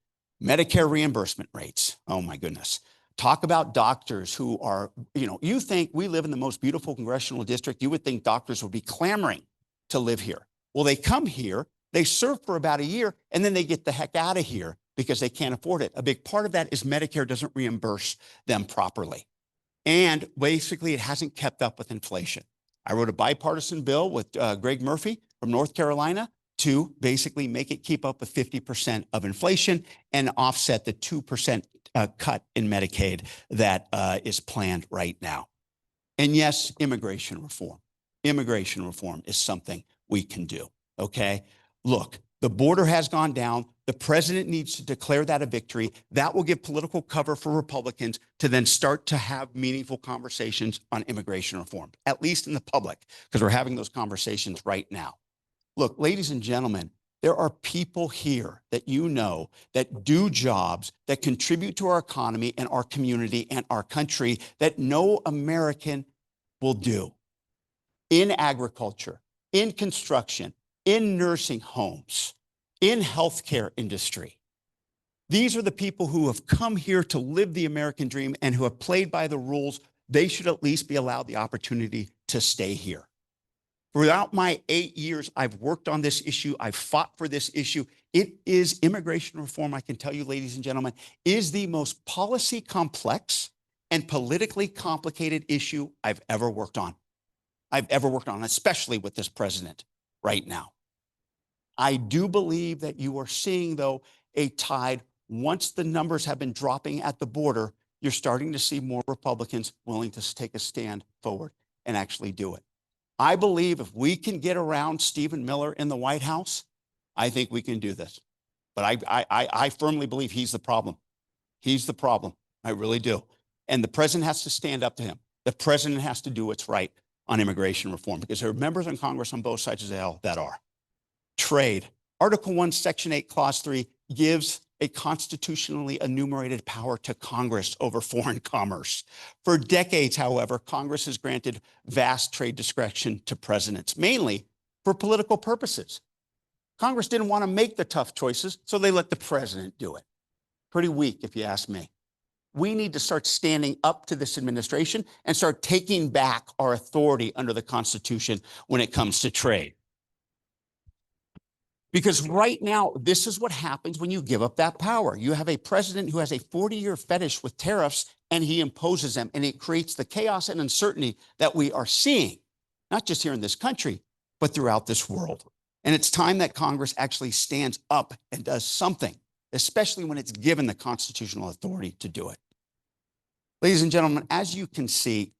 Medicare reimbursement rates. Oh my goodness. Talk about doctors who are, you think we live in the most beautiful congressional district. You would think doctors would be clamoring to live here. Well, they come here, they serve for about a year, and then they get the heck out of here because they can't afford it. A big part of that is Medicare doesn't reimburse them properly. And basically, it hasn't kept up with inflation. I wrote a bipartisan bill with Greg Murphy from North Carolina to basically make it keep up with 50% of inflation and offset the 2% cut in Medicaid that is planned right now. And yes, immigration reform. Immigration reform is something we can do, okay? Look, the border has gone down. The president needs to declare that a victory. That will give political cover for Republicans to then start to have meaningful conversations on immigration reform, at least in the public, because we're having those conversations right now. Look, ladies and gentlemen, there are people here that you know that do jobs that contribute to our economy and our community and our country that no American will do. In agriculture, in construction, in nursing homes, in healthcare industry. These are the people who have come here to live the American dream and who have played by the rules. They should at least be allowed the opportunity to stay here. Throughout my 8 years, I've worked on this issue. I've fought for this issue. It is immigration reform, I can tell you, ladies and gentlemen, is the most policy complex and politically complicated issue I've ever worked on. Especially with this president right now. I do believe that you are seeing, though, a tide. Once the numbers have been dropping at the border, you're starting to see more Republicans willing to take a stand forward and actually do it. I believe if we can get around Stephen Miller in the White House, I think we can do this. But I firmly believe he's the problem. He's the problem. I really do. And the president has to stand up to him. The president has to do what's right on immigration reform, because there are members in Congress on both sides of the aisle that are. Trade. Article 1, Section 8, Clause 3 gives a constitutionally enumerated power to Congress over foreign commerce. For decades, however, Congress has granted vast trade discretion to presidents, mainly for political purposes. Congress didn't want to make the tough choices, so they let the president do it. Pretty weak, if you ask me. We need to start standing up to this administration and start taking back our authority under the Constitution when it comes to trade. Because right now, this is what happens when you give up that power. You have a president who has a 40-year fetish with tariffs, and he imposes them, and it creates the chaos and uncertainty that we are seeing, not just here in this country, but throughout this world. And it's time that Congress actually stands up and does something, especially when it's given the constitutional authority to do it. Ladies and gentlemen, as you can see,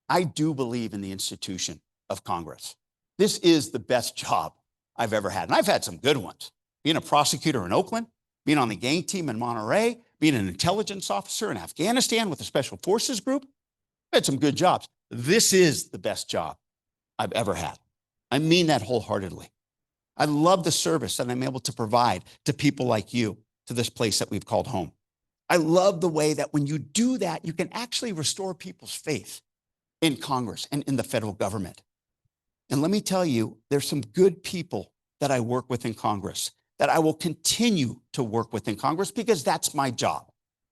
I do believe in the institution of Congress. This is the best job I've ever had. And I've had some good ones. Being a prosecutor in Oakland, being on the gang team in Monterey, being an intelligence officer in Afghanistan with the Special Forces Group. I had some good jobs. This is the best job I've ever had. I mean that wholeheartedly. I love the service that I'm able to provide to people like you, to this place that we've called home. I love the way that when you do that, you can actually restore people's faith in Congress and in the federal government. And let me tell you, there's some good people that I work with in Congress that I will continue to work with in Congress, because that's my job.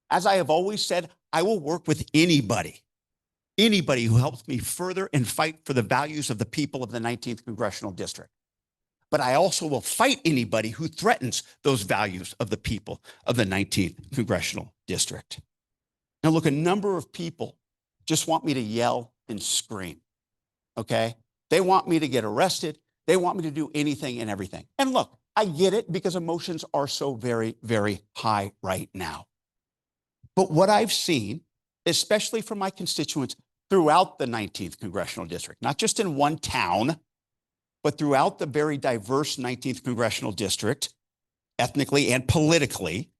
As I have always said, I will work with anybody who helps me further and fight for the values of the people of the 19th Congressional District. But I also will fight anybody who threatens those values of the people of the 19th Congressional District. Now, look, a number of people just want me to yell and scream, okay? They want me to get arrested. They want me to do anything and everything. And look, I get it, because emotions are so very, very high right now. But what I've seen, especially from my constituents throughout the 19th Congressional District, not just in one town, but throughout the very diverse 19th Congressional District, ethnically and politically,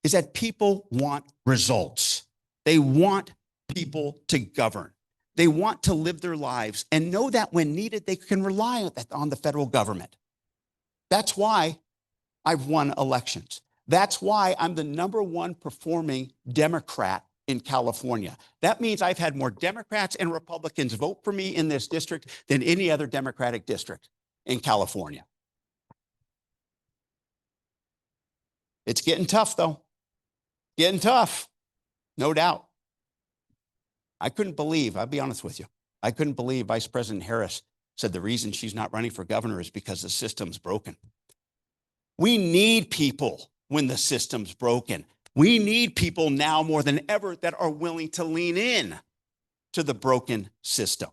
is that people want results. They want people to govern. They want to live their lives and know that when needed, they can rely on the federal government. That's why I've won elections. That's why I'm the #1 performing Democrat in California. That means I've had more Democrats and Republicans vote for me in this district than any other Democratic district in California. It's getting tough, though. Getting tough, no doubt. I couldn't believe, I'll be honest with you, I couldn't believe Vice President Harris said the reason she's not running for governor is because the system's broken. We need people when the system's broken. We need people now more than ever that are willing to lean in to the broken system.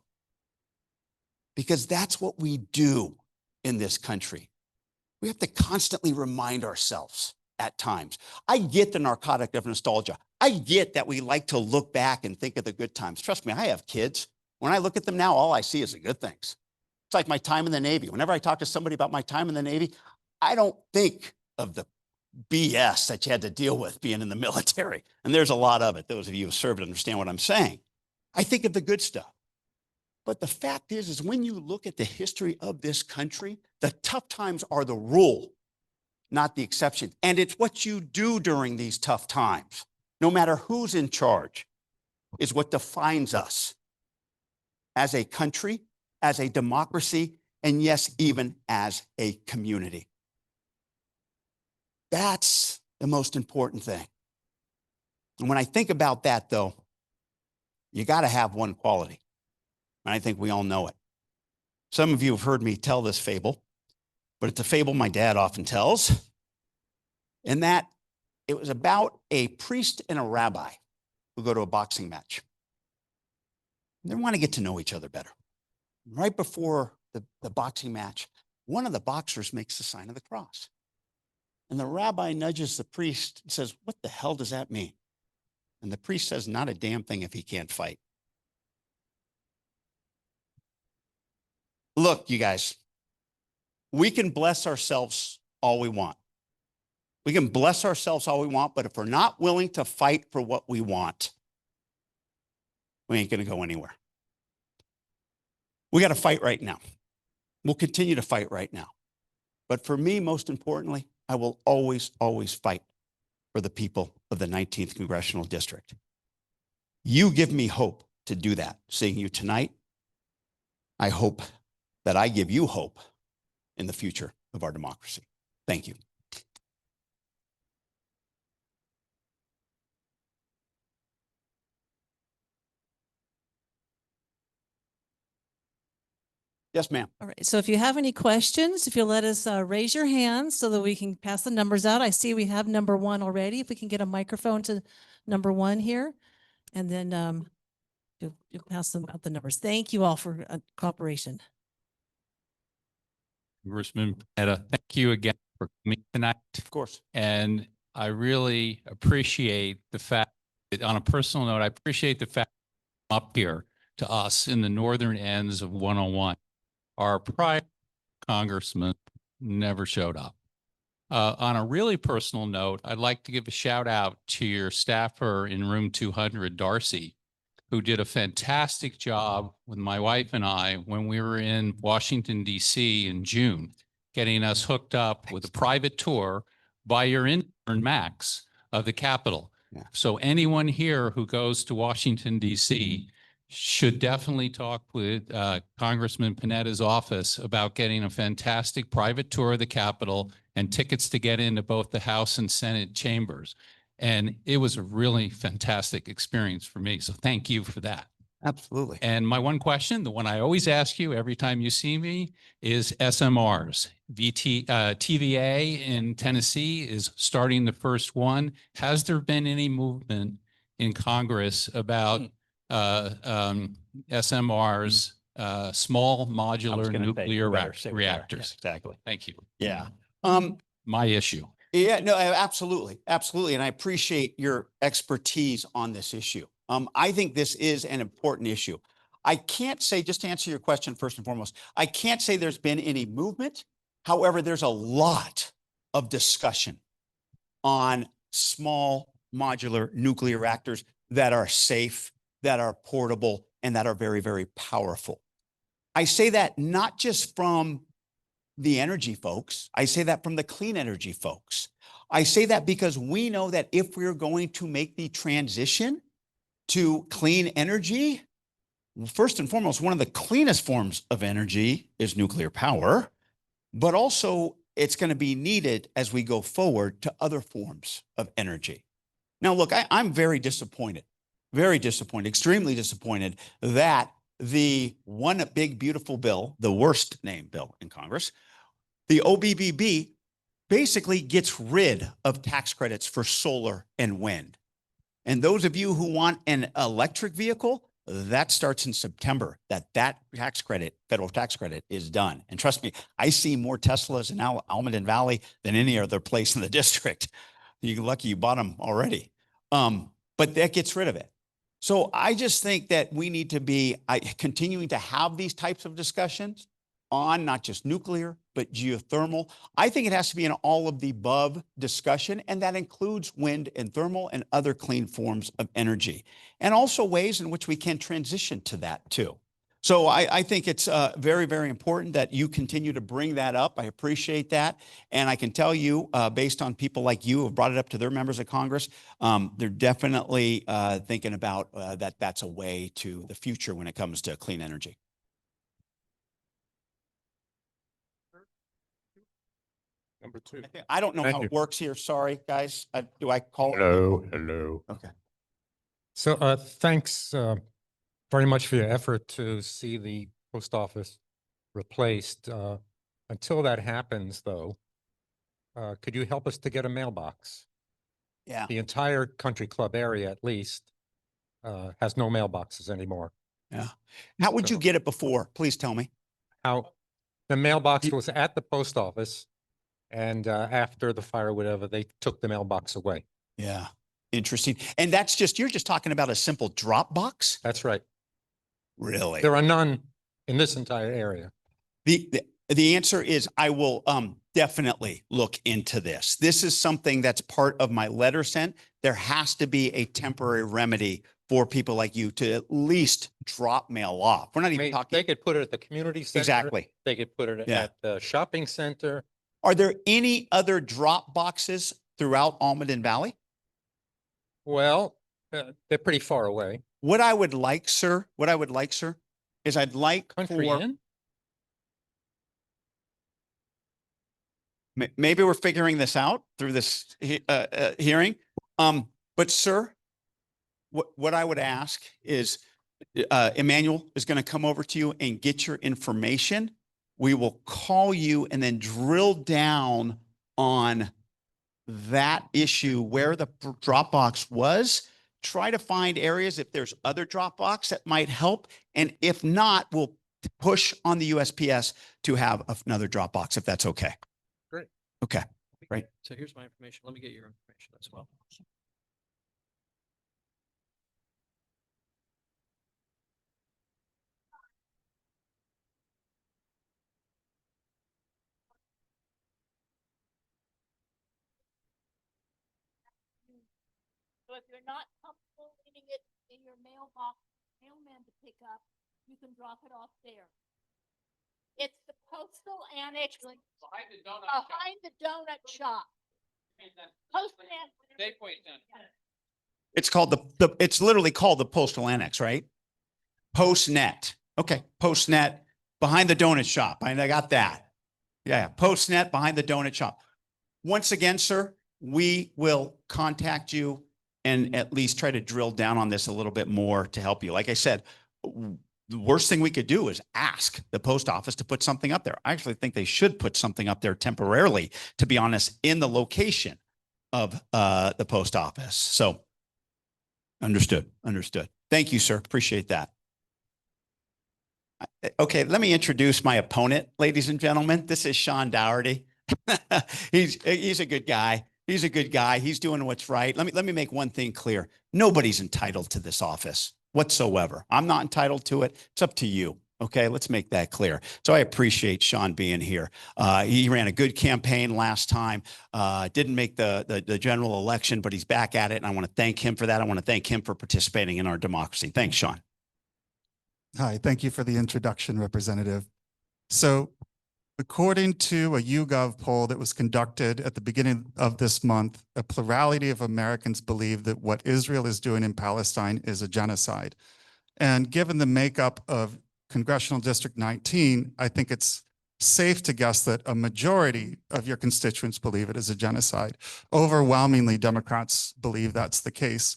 Because that's what we do in this country. We have to constantly remind ourselves at times. I get the narcotic of nostalgia. I get that we like to look back and think of the good times. Trust me, I have kids. When I look at them now, all I see is the good things. It's like my time in the Navy. Whenever I talk to somebody about my time in the Navy, I don't think of the BS that you had to deal with being in the military. And there's a lot of it. Those of you who served understand what I'm saying. I think of the good stuff. But the fact is when you look at the history of this country, the tough times are the rule, not the exception. And it's what you do during these tough times, no matter who's in charge, is what defines us as a country, as a democracy, and yes, even as a community. That's the most important thing. And when I think about that, though, you got to have one quality. And I think we all know it. Some of you have heard me tell this fable, but it's a fable my dad often tells. And that it was about a priest and a rabbi who go to a boxing match. They want to get to know each other better. Right before the boxing match, one of the boxers makes the sign of the cross. And the rabbi nudges the priest and says, "What the hell does that mean?" And the priest says, "Not a damn thing if he can't fight." Look, you guys, we can bless ourselves all we want. We can bless ourselves all we want, but if we're not willing to fight for what we want, we ain't going to go anywhere. We got to fight right now. We'll continue to fight right now. But for me, most importantly, I will always, always fight for the people of the 19th Congressional District. You give me hope to do that. Seeing you tonight, I hope that I give you hope in the future of our democracy. Thank you. Yes, ma'am. All right. So if you have any questions, if you'll let us raise your hand so that we can pass the numbers out. I see we have number 1 already. If we can get a microphone to number 1 here, and then you'll pass them out the numbers. Thank you all for cooperation. Congressman Panetta, thank you again for coming tonight. Of course. And I really appreciate the fact that, on a personal note, I appreciate the fact that up here to us in the northern ends of 101. Our prior congressman never showed up. On a really personal note, I'd like to give a shout out to your staffer in room 200, Darcy, who did a fantastic job with my wife and I when we were in Washington, D.C. in June, getting us hooked up with a private tour by your intern, Max, of the Capitol. Yeah. So anyone here who goes to Washington, D.C. should definitely talk with Congressman Panetta's office about getting a fantastic private tour of the Capitol and tickets to get into both the House and Senate chambers. And it was a really fantastic experience for me. So thank you for that. Absolutely. And my one question, the one I always ask you every time you see me, is SMRs. TVA in Tennessee is starting the first one. Has there been any movement in Congress about SMRs, small modular nuclear reactors? Yes, exactly. Thank you. Yeah. My issue. Yeah, no, absolutely. Absolutely. And I appreciate your expertise on this issue. I think this is an important issue. I can't say, just to answer your question first and foremost, I can't say there's been any movement. However, there's a lot of discussion on small modular nuclear reactors that are safe, that are portable, and that are very, very powerful. I say that not just from the energy folks. I say that from the clean energy folks. I say that because we know that if we're going to make the transition to clean energy, first and foremost, one of the cleanest forms of energy is nuclear power, but also it's going to be needed as we go forward to other forms of energy. Now, look, I'm very disappointed, extremely disappointed that the one big beautiful bill, the worst named bill in Congress, the OBBB, basically gets rid of tax credits for solar and wind. And those of you who want an electric vehicle, that starts in September, that tax credit, federal tax credit, is done. And trust me, I see more Teslas in Almaden Valley than any other place in the district. You're lucky you bought them already. But that gets rid of it. So I just think that we need to be continuing to have these types of discussions on not just nuclear, but geothermal. I think it has to be an all of the above discussion, and that includes wind and thermal and other clean forms of energy, and also ways in which we can transition to that too. So I think it's very, very important that you continue to bring that up. I appreciate that. And I can tell you, based on people like you who have brought it up to their members of Congress, they're definitely thinking about that's a way to the future when it comes to clean energy. Number 2. I don't know how it works here. Sorry, guys. Do I call? Hello. Okay. So thanks very much for your effort to see the post office replaced. Until that happens, though, could you help us to get a mailbox? Yeah. The entire country club area, at least, has no mailboxes anymore. Yeah. How would you So- get it before? Please tell me. How the mailbox was at the post office, and after the fire, whatever, they took the mailbox away. Yeah. Interesting. And that's just, you're just talking about a simple drop box? That's right. Really? There are none in this entire area. The answer is I will definitely look into this. This is something that's part of my letter sent. There has to be a temporary remedy for people like you to at least drop mail off. We're not I even mean, talking. they could put it at the community center. Exactly. They could put it Yeah. at the shopping center. Are there any other drop boxes throughout Almaden Valley? Well, they're pretty far away. What I would like, sir, is I'd like Country for, Inn? maybe we're figuring this out through this hearing. But sir, what I would ask is Emmanuel is going to come over to you and get your information. We will call you and then drill down on that issue where the Dropbox was. Try to find areas if there's other Dropbox that might help. And if not, we'll push on the USPS to have another Dropbox if that's okay. Great. Okay. Right. So here's my information. Let me get your information as well. So if you're not comfortable leaving it in your mailbox, mailman to pick up, you can drop it off there. It's the postal annex behind the donut shop. Postal annex. It's called it's literally called the Postal Annex, right? Postnet. Okay. Postnet behind the donut shop. I got that. Yeah. Postnet behind the donut shop. Once again, sir, we will contact you and at least try to drill down on this a little bit more to help you. Like I said, the worst thing we could do is ask the post office to put something up there. I actually think they should put something up there temporarily, to be honest, in the location of the post office. So understood. Thank you, sir. Appreciate that. Okay, let me introduce my opponent, ladies and gentlemen. This is Sean Dougherty. He's a good guy. He's a good guy. He's doing what's right. Let me make one thing clear. Nobody's entitled to this office whatsoever. I'm not entitled to it. It's up to you. Okay, let's make that clear. So I appreciate Sean being here. He ran a good campaign last time. Didn't make the general election, but he's back at it. And I want to thank him for that. I want to thank him for participating in our democracy. Thanks, Sean. Hi, thank you for the introduction, Representative. So according to a YouGov poll that was conducted at the beginning of this month, a plurality of Americans believe that what Israel is doing in Palestine is a genocide. And given the makeup of Congressional District 19, I think it's safe to guess that a majority of your constituents believe it is a genocide. Overwhelmingly, Democrats believe that's the case.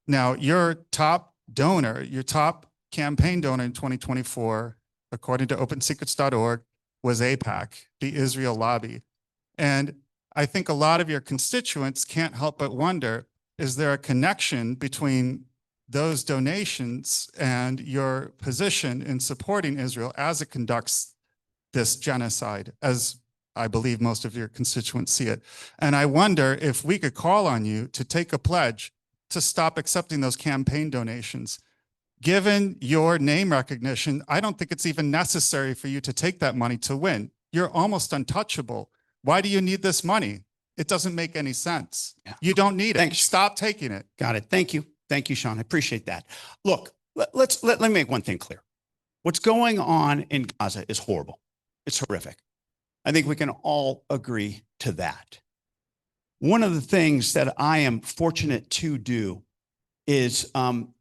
Now, your top donor, your top campaign donor in 2024, according to OpenSecrets.org, was AIPAC, the Israel lobby. And I think a lot of your constituents can't help but wonder, is there a connection between those donations and your position in supporting Israel as it conducts this genocide, as I believe most of your constituents see it? And I wonder if we could call on you to take a pledge to stop accepting those campaign donations. Given your name recognition, I don't think it's even necessary for you to take that money to win. You're almost untouchable. Why do you need this money? It doesn't make any sense. Yeah. You don't need Thanks. it. Stop taking it. Got it. Thank you. Thank you, Sean. I appreciate that. Look, let me make one thing clear. What's going on in Gaza is horrible. It's horrific. I think we can all agree to that. One of the things that I am fortunate to do is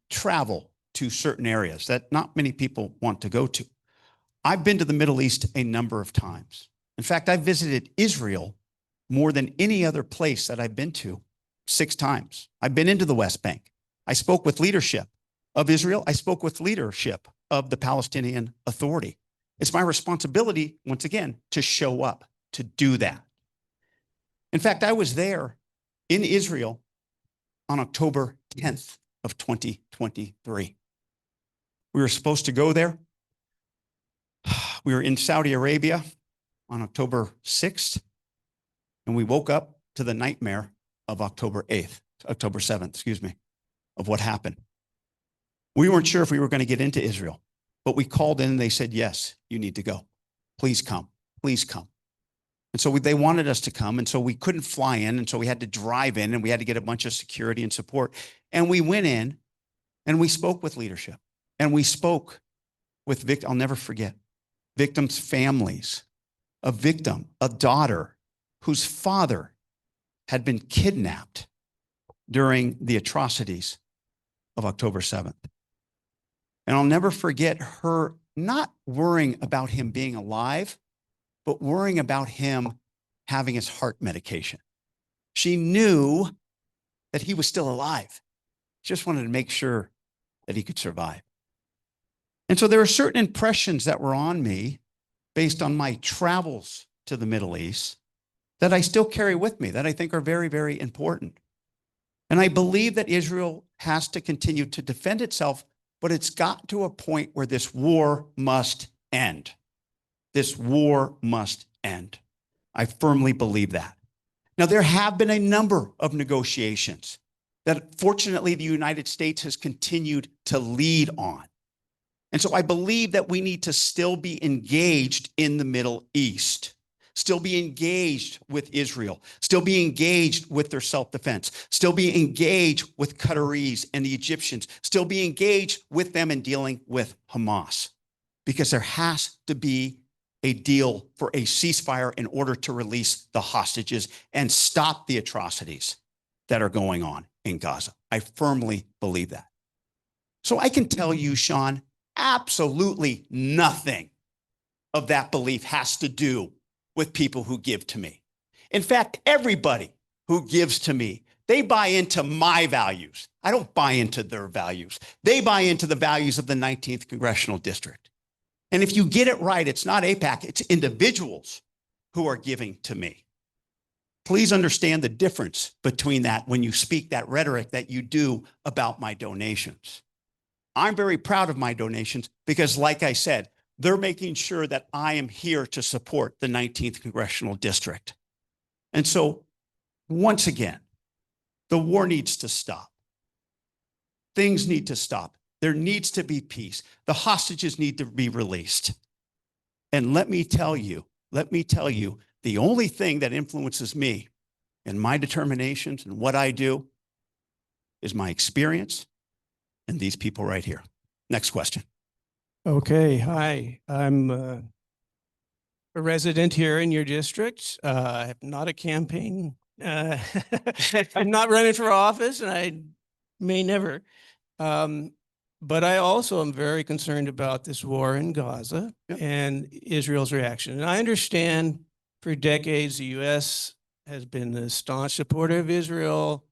travel to certain areas that not many people want to go to. I've been to the Middle East a number of times. In fact, I visited Israel more than any other place that I've been to 6 times. I've been into the West Bank. I spoke with leadership of Israel. I spoke with leadership of the Palestinian Authority. It's my responsibility, once again, to show up, to do that. In fact, I was there in Israel on October 10th of 2023. We were supposed to go there. We were in Saudi Arabia on October 6th, and we woke up to the nightmare of October 7th, excuse me, of what happened. We weren't sure if we were going to get into Israel, but we called in and they said, yes, you need to go. Please come. Please come. And so they wanted us to come. And so we couldn't fly in. And so we had to drive in and we had to get a bunch of security and support. And we went in and we spoke with leadership and we spoke with I'll never forget, victims' families, a victim, a daughter whose father had been kidnapped during the atrocities of October 7th. And I'll never forget her not worrying about him being alive, but worrying about him having his heart medication. She knew that he was still alive. She just wanted to make sure that he could survive. And so there were certain impressions that were on me based on my travels to the Middle East that I still carry with me that I think are very, very important. And I believe that Israel has to continue to defend itself, but it's got to a point where this war must end. This war must end. I firmly believe that. Now, there have been a number of negotiations that fortunately the United States has continued to lead on. And so I believe that we need to still be engaged in the Middle East, still be engaged with Israel, still be engaged with their self-defense, still be engaged with Qataris and the Egyptians, still be engaged with them in dealing with Hamas, because there has to be a deal for a ceasefire in order to release the hostages and stop the atrocities that are going on in Gaza. I firmly believe that. So I can tell you, Sean, absolutely nothing of that belief has to do with people who give to me. In fact, everybody who gives to me, they buy into my values. I don't buy into their values. They buy into the values of the 19th Congressional District. And if you get it right, it's not AIPAC, it's individuals who are giving to me. Please understand the difference between that when you speak that rhetoric that you do about my donations. I'm very proud of my donations because, like I said, they're making sure that I am here to support the 19th Congressional District. And so, once again, the war needs to stop. Things need to stop. There needs to be peace. The hostages need to be released. And let me tell you, the only thing that influences me and my determinations and what I do is my experience and these people right here. Next question. Okay, hi. I'm a resident here in your district. I'm not a campaign. I'm not running for office, and I may never. But I also am very concerned about this war in Gaza and Israel's reaction. And I understand for decades the U.S. has been a staunch supporter of Israel.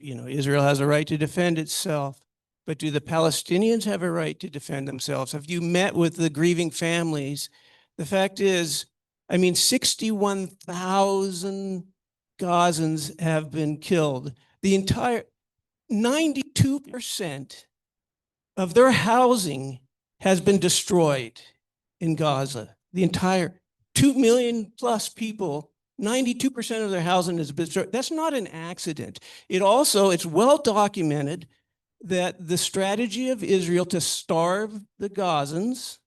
Israel has a right to defend itself. But do the Palestinians have a right to defend themselves? Have you met with the grieving families? The fact is, 61,000 Gazans have been killed. The entire 92% of their housing has been destroyed in Gaza. The entire 2 million plus people, 92% of their housing has been destroyed. That's not an accident. It's well documented that the strategy of Israel to starve the Gazans,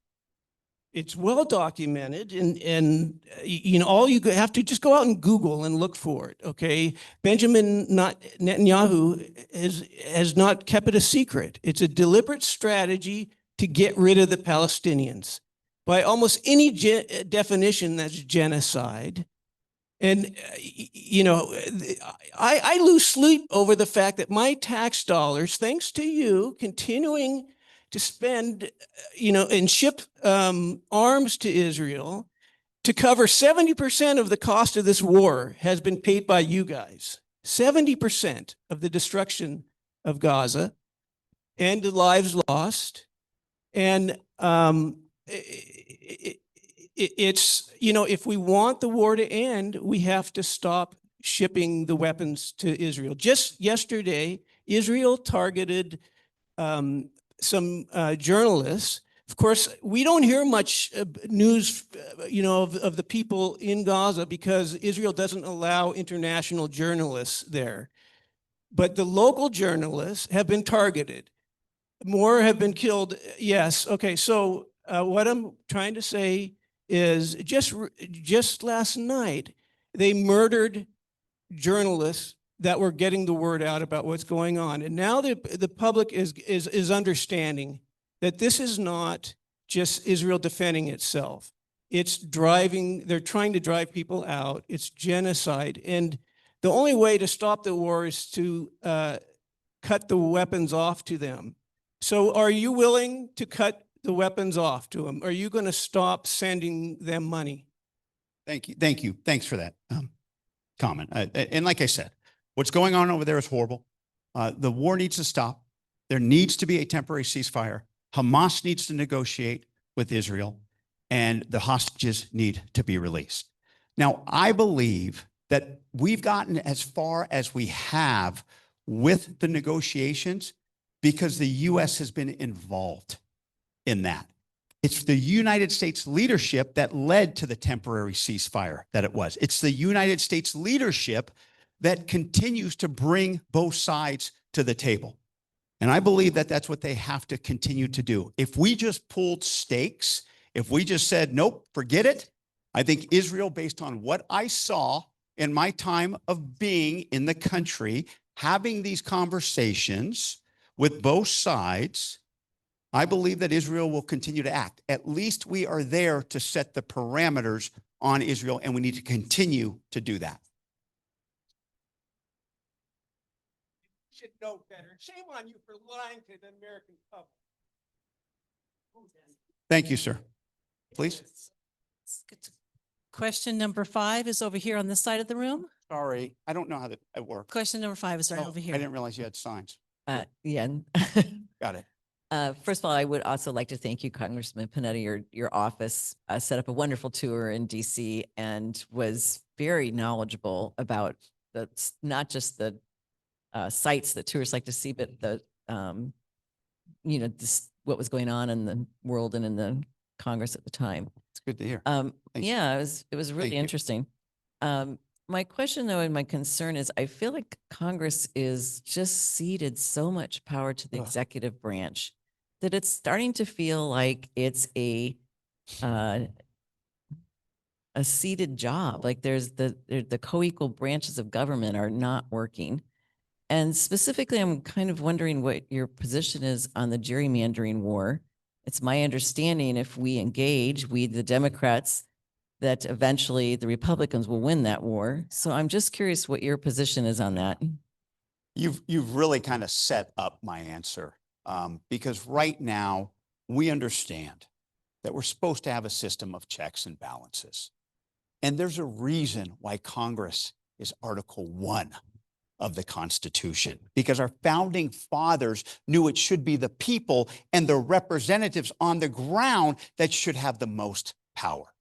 it's well documented, and all you have to just go out and Google and look for it, okay? Benjamin Netanyahu has not kept it a secret. It's a deliberate strategy to get rid of the Palestinians. By almost any definition, that's genocide. And, I lose sleep over the fact that my tax dollars, thanks to you, continuing to spend, and ship arms to Israel to cover 70% of the cost of this war has been paid by you guys. 70% of the destruction of Gaza and the lives lost. And it's, you know, if we want the war to end, we have to stop shipping the weapons to Israel. Just yesterday, Israel targeted some journalists. Of course, we don't hear much news, you know, of the people in Gaza because Israel doesn't allow international journalists there. But the local journalists have been targeted. More have been killed. Yes. Okay. So what I'm trying to say is just last night, they murdered journalists that were getting the word out about what's going on. And now the public is understanding that this is not just Israel defending itself. It's they're trying to drive people out. It's genocide. And the only way to stop the war is to cut the weapons off to them. So are you willing to cut the weapons off to them? Are you going to stop sending them money? Thank you. Thank you. Thanks for that comment. And like I said, what's going on over there is horrible. The war needs to stop. There needs to be a temporary ceasefire. Hamas needs to negotiate with Israel, and the hostages need to be released. Now, I believe that we've gotten as far as we have with the negotiations because the U.S. has been involved in that. It's the United States leadership that led to the temporary ceasefire that it was. It's the United States leadership that continues to bring both sides to the table. And I believe that that's what they have to continue to do. If we just pulled stakes, if we just said, nope, forget it, I think Israel, based on what I saw in my time of being in the country, having these conversations with both sides, I believe that Israel will continue to act. At least we are there to set the parameters on Israel, and we need to continue to do that. You should know better. Shame on you for lying to the American public. Thank you, sir. Please. Question number 5 is over here on this side of the room. Sorry, I don't know how that works. Question number 5 is right Oh, over I here. didn't realize you had signs. Yeah. Got it. First of all, I would also like to thank you, Congressman Panetta. Your office set up a wonderful tour in DC and was very knowledgeable about not just the sites that tourists like to see, but the what was going on in the world and in the Congress at the time. It's good to hear. Yeah, it was really Thank you. interesting. My question, though, and my concern is I feel like Congress is just ceded so much power to the executive branch that it's starting to feel like it's a ceded job. Like there's the co-equal branches of government are not working. And specifically, I'm kind of wondering what your position is on the gerrymandering war. It's my understanding if we engage, we, the Democrats, that eventually the Republicans will win that war. So I'm just curious what your position is on that. You've really kind of set up my answer because right now we understand that we're supposed to have a system of checks and balances. And there's a reason why Congress is Article 1 of the Constitution, because our founding fathers knew it should be the people and the representatives on the ground that should have the most power.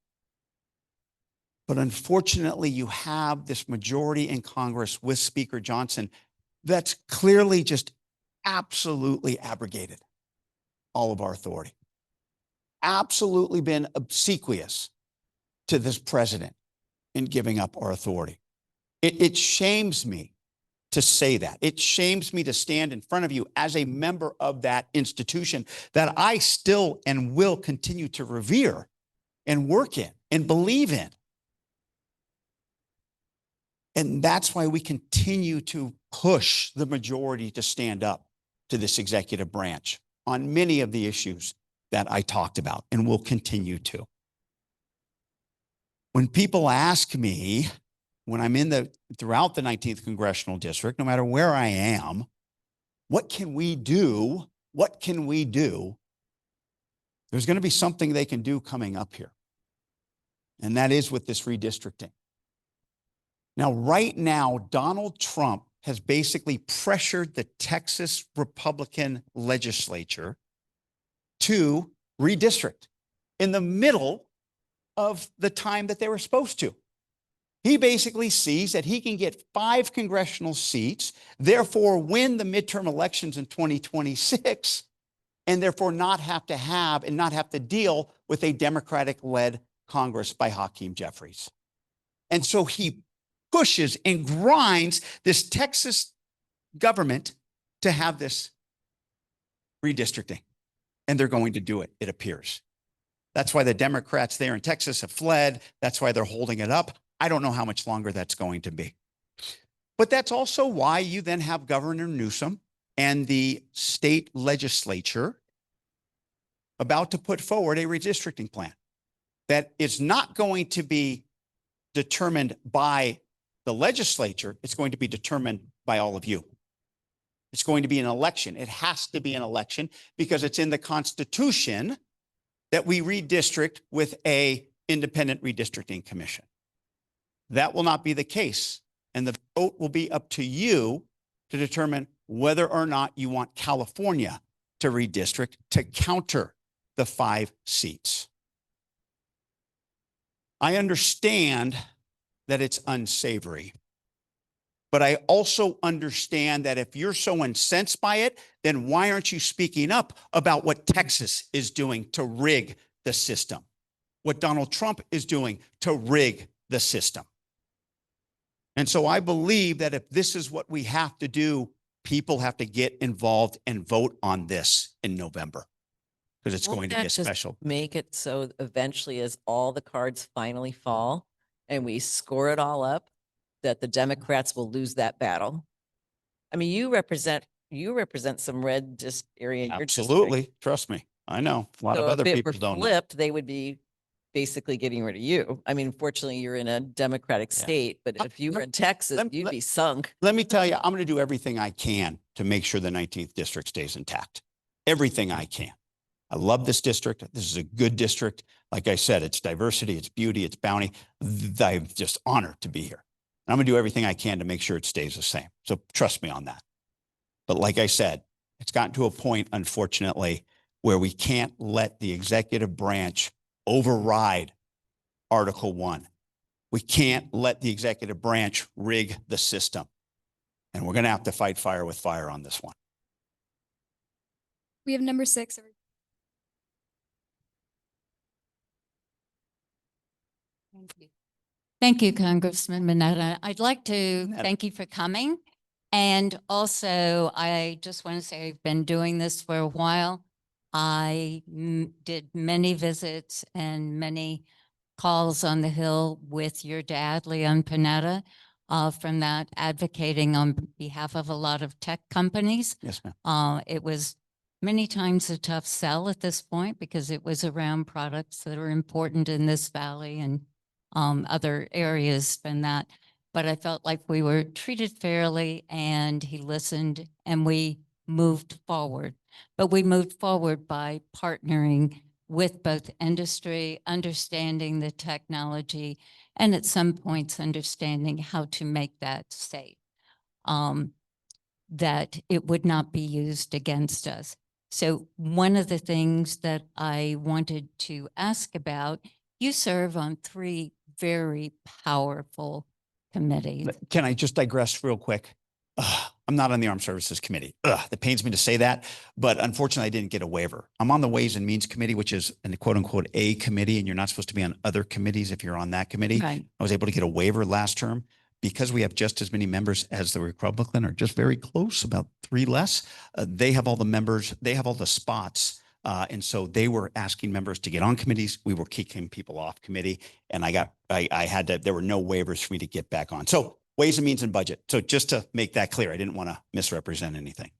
But unfortunately, you have this majority in Congress with Speaker Johnson that's clearly just absolutely abrogated all of our authority, absolutely been obsequious to this president in giving up our authority. It shames me to say that. It shames me to stand in front of you as a member of that institution that I still and will continue to revere and work in and believe in. And that's why we continue to push the majority to stand up to this executive branch on many of the issues that I talked about and will continue to. When people ask me, when I'm throughout the 19th Congressional District, no matter where I am, what can we do? What can we do? There's going to be something they can do coming up here. And that is with this redistricting. Now, right now, Donald Trump has basically pressured the Texas Republican legislature to redistrict in the middle of the time that they were supposed to. He basically sees that he can get 5 congressional seats, therefore win the midterm elections in 2026, and therefore not have to deal with a Democratic-led Congress by Hakeem Jeffries. And so he pushes and grinds this Texas government to have this redistricting. And they're going to do it, it appears. That's why the Democrats there in Texas have fled. That's why they're holding it up. I don't know how much longer that's going to be. But that's also why you then have Governor Newsom and the state legislature about to put forward a redistricting plan that is not going to be determined by the legislature. It's going to be determined by all of you. It's going to be an election. It has to be an election because it's in the Constitution that we redistrict with a independent redistricting commission. That will not be the case. And the vote will be up to you to determine whether or not you want California to redistrict to counter the 5 seats. I understand that it's unsavory, but I also understand that if you're so incensed by it, then why aren't you speaking up about what Texas is doing to rig the system? What Donald Trump is doing to rig the system? And so I believe that if this is what we have to do, people have to get involved and vote on this in November because it's going to be a special. Make it so eventually as all the cards finally fall and we score it all up, that the Democrats will lose that battle. I mean, you represent some red just area. In your district. Absolutely. Trust me. I know a lot of other if it people were don't know. flipped, they would be basically getting rid of you. I mean, fortunately, you're in a Democratic state, but if you were in Texas, you'd be sunk. Let me tell you, I'm going to do everything I can to make sure the 19th district stays intact. Everything I can. I love this district. This is a good district. Like I said, it's diversity, it's beauty, it's bounty. I'm just honored to be here. And I'm going to do everything I can to make sure it stays the same. So trust me on that. But like I said, it's gotten to a point, unfortunately, where we can't let the executive branch override Article 1. We can't let the executive branch rig the system. And we're going to have to fight fire with fire on this one. We have number 6. Thank you. Thank you, Congressman Panetta. I'd like to thank you for coming. And also, I just want to say I've been doing this for a while. I did many visits and many calls on the Hill with your dad, Leon Panetta, from that advocating on behalf of a lot of tech companies. Yes, ma'am. It was many times a tough sell at this point because it was around products that are important in this valley and other areas than that. But I felt like we were treated fairly and he listened and we moved forward. But we moved forward by partnering with both industry, understanding the technology, and at some points understanding how to make that safe, that it would not be used against us. So one of the things that I wanted to ask about, you serve on 3 very powerful committees. Can I just digress real quick? I'm not on the Armed Services Committee. That pains me to say that, but unfortunately I didn't get a waiver. I'm on the Ways and Means Committee, which is a quote unquote A committee, and you're not supposed to be on other committees if you're on that committee. Right. I was able to get a waiver last term because we have just as many members as the Republican, or just very close, about 3 less. They have all the members, they have all the spots. And so they were asking members to get on committees. We were kicking people off committee, and there were no waivers for me to get back on. So Ways and Means and Budget. So just to make that clear, I didn't want to misrepresent anything.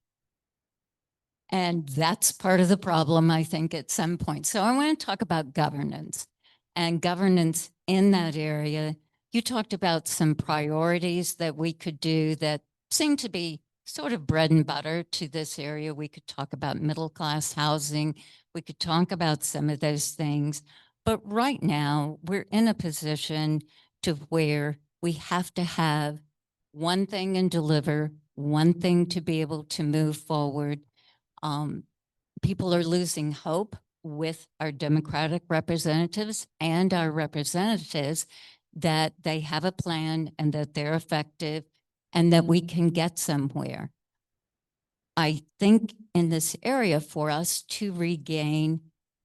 And that's part of the problem, I think, at some point. So I want to talk about governance and governance in that area. You talked about some priorities that we could do that seem to be sort of bread and butter to this area. We could talk about middle-class housing. We could talk about some of those things. But right now, we're in a position to where we have to have one thing and deliver, one thing to be able to move forward. People are losing hope with our Democratic representatives and our representatives that they have a plan and that they're effective and that we can get somewhere. I think in this area for us to regain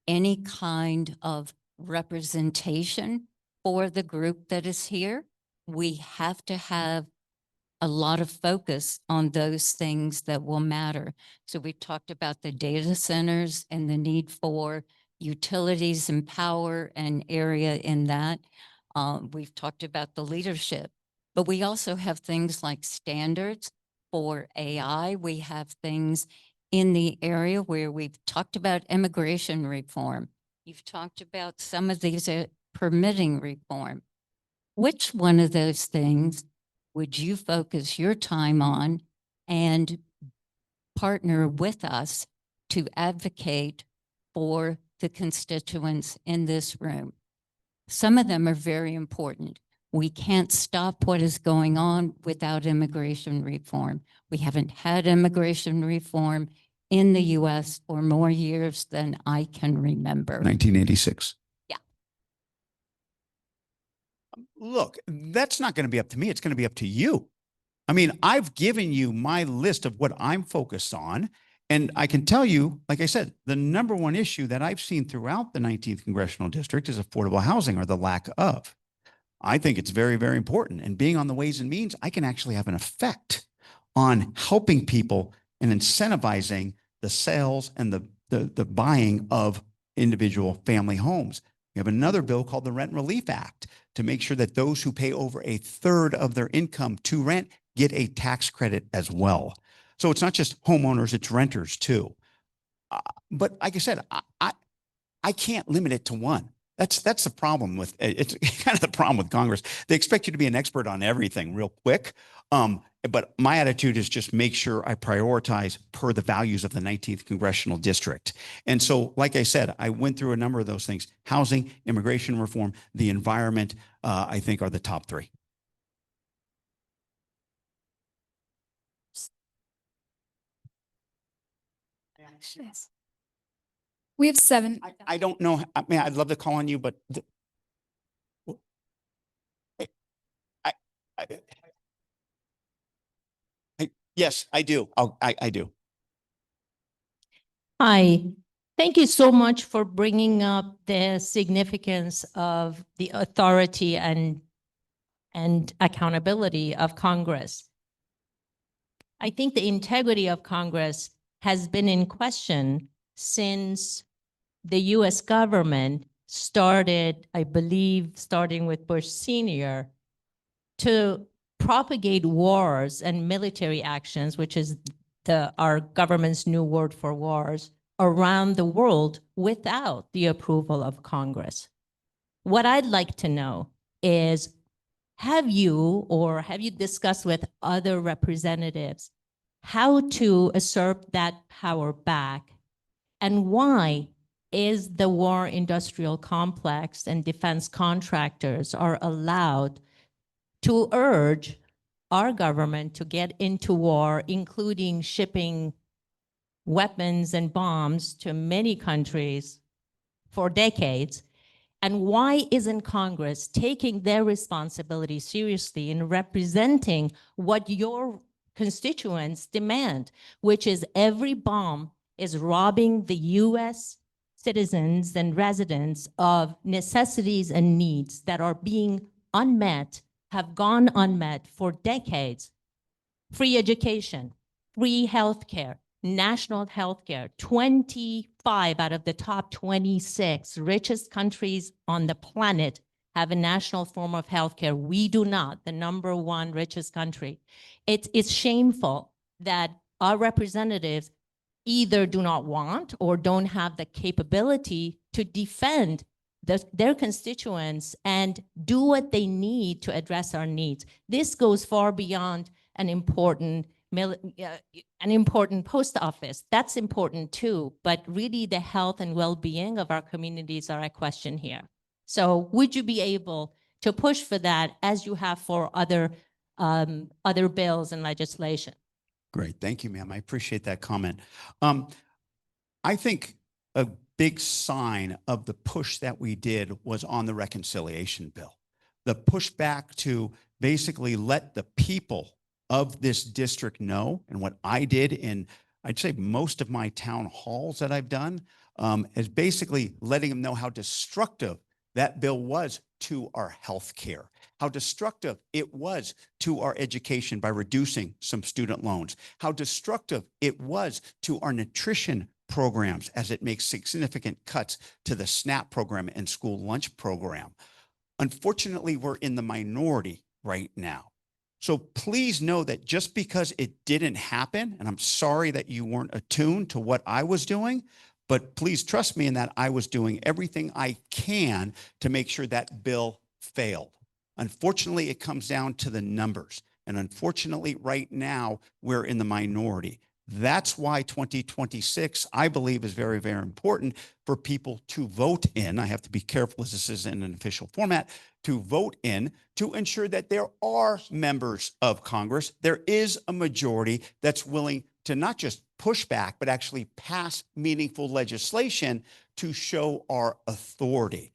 any kind of representation for the group that is here, we have to have a lot of focus on those things that will matter. So we talked about the data centers and the need for utilities and power and area in that. We've talked about the leadership, but we also have things like standards for AI. We have things in the area where we've talked about immigration reform. You've talked about some of these permitting reform. Which one of those things would you focus your time on and partner with us to advocate for the constituents in this room? Some of them are very important. We can't stop what is going on without immigration reform. We haven't had immigration reform in the US for more years than I can remember. 1986. Yeah. Look, that's not going to be up to me. It's going to be up to you. I mean, I've given you my list of what I'm focused on. And I can tell you, like I said, the number one issue that I've seen throughout the 19th Congressional District is affordable housing, or the lack of. I think it's very, very important. And being on the Ways and Means, I can actually have an effect on helping people and incentivizing the sales and the buying of individual family homes. We have another bill called the Rent Relief Act to make sure that those who pay over a third of their income to rent get a tax credit as well. So it's not just homeowners, it's renters too. But like I said, I can't limit it to one. That's the problem with, it's kind of the problem with Congress. They expect you to be an expert on everything real quick. But my attitude is just make sure I prioritize per the values of the 19th Congressional District. And so, like I said, I went through a number of those things. Housing, immigration reform, the environment, I think are the top three. We have 7. I don't know. I mean, I'd love to call on you, but yes, I do. I do. Hi, thank you so much for bringing up the significance of the authority and accountability of Congress. I think the integrity of Congress has been in question since the US government started, I believe, starting with Bush Sr., to propagate wars and military actions, which is our government's new word for wars, around the world without the approval of Congress. What I'd like to know is, have you discussed with other representatives how to usurp that power back? And why is the war industrial complex and defense contractors are allowed to urge our government to get into war, including shipping weapons and bombs to many countries for decades? And why isn't Congress taking their responsibility seriously in representing what your constituents demand, which is every bomb is robbing the US citizens and residents of necessities and needs that are being unmet, have gone unmet for decades? Free education, free healthcare, national healthcare. 25 out of the top 26 richest countries on the planet have a national form of healthcare. We do not, the #1 richest country. It's shameful that our representatives either do not want or don't have the capability to defend their constituents and do what they need to address our needs. This goes far beyond an important post office. That's important too, but really the health and well-being of our communities are a question here. So would you be able to push for that as you have for other bills and legislation? Great. Thank you, ma'am. I appreciate that comment. I think a big sign of the push that we did was on the reconciliation bill. The pushback to basically let the people of this district know, and what I did in, I'd say most of my town halls that I've done, is basically letting them know how destructive that bill was to our health care, how destructive it was to our education by reducing some student loans, how destructive it was to our nutrition programs as it makes significant cuts to the SNAP program and school lunch program. Unfortunately, we're in the minority right now. So please know that just because it didn't happen, and I'm sorry that you weren't attuned to what I was doing, but please trust me in that I was doing everything I can to make sure that bill failed. Unfortunately, it comes down to the numbers. And unfortunately, right now, we're in the minority. That's why 2026, I believe, is very, very important for people to vote in. I have to be careful as this is in an official format, to vote in to ensure that there are members of Congress. There is a majority that's willing to not just push back, but actually pass meaningful legislation to show our authority.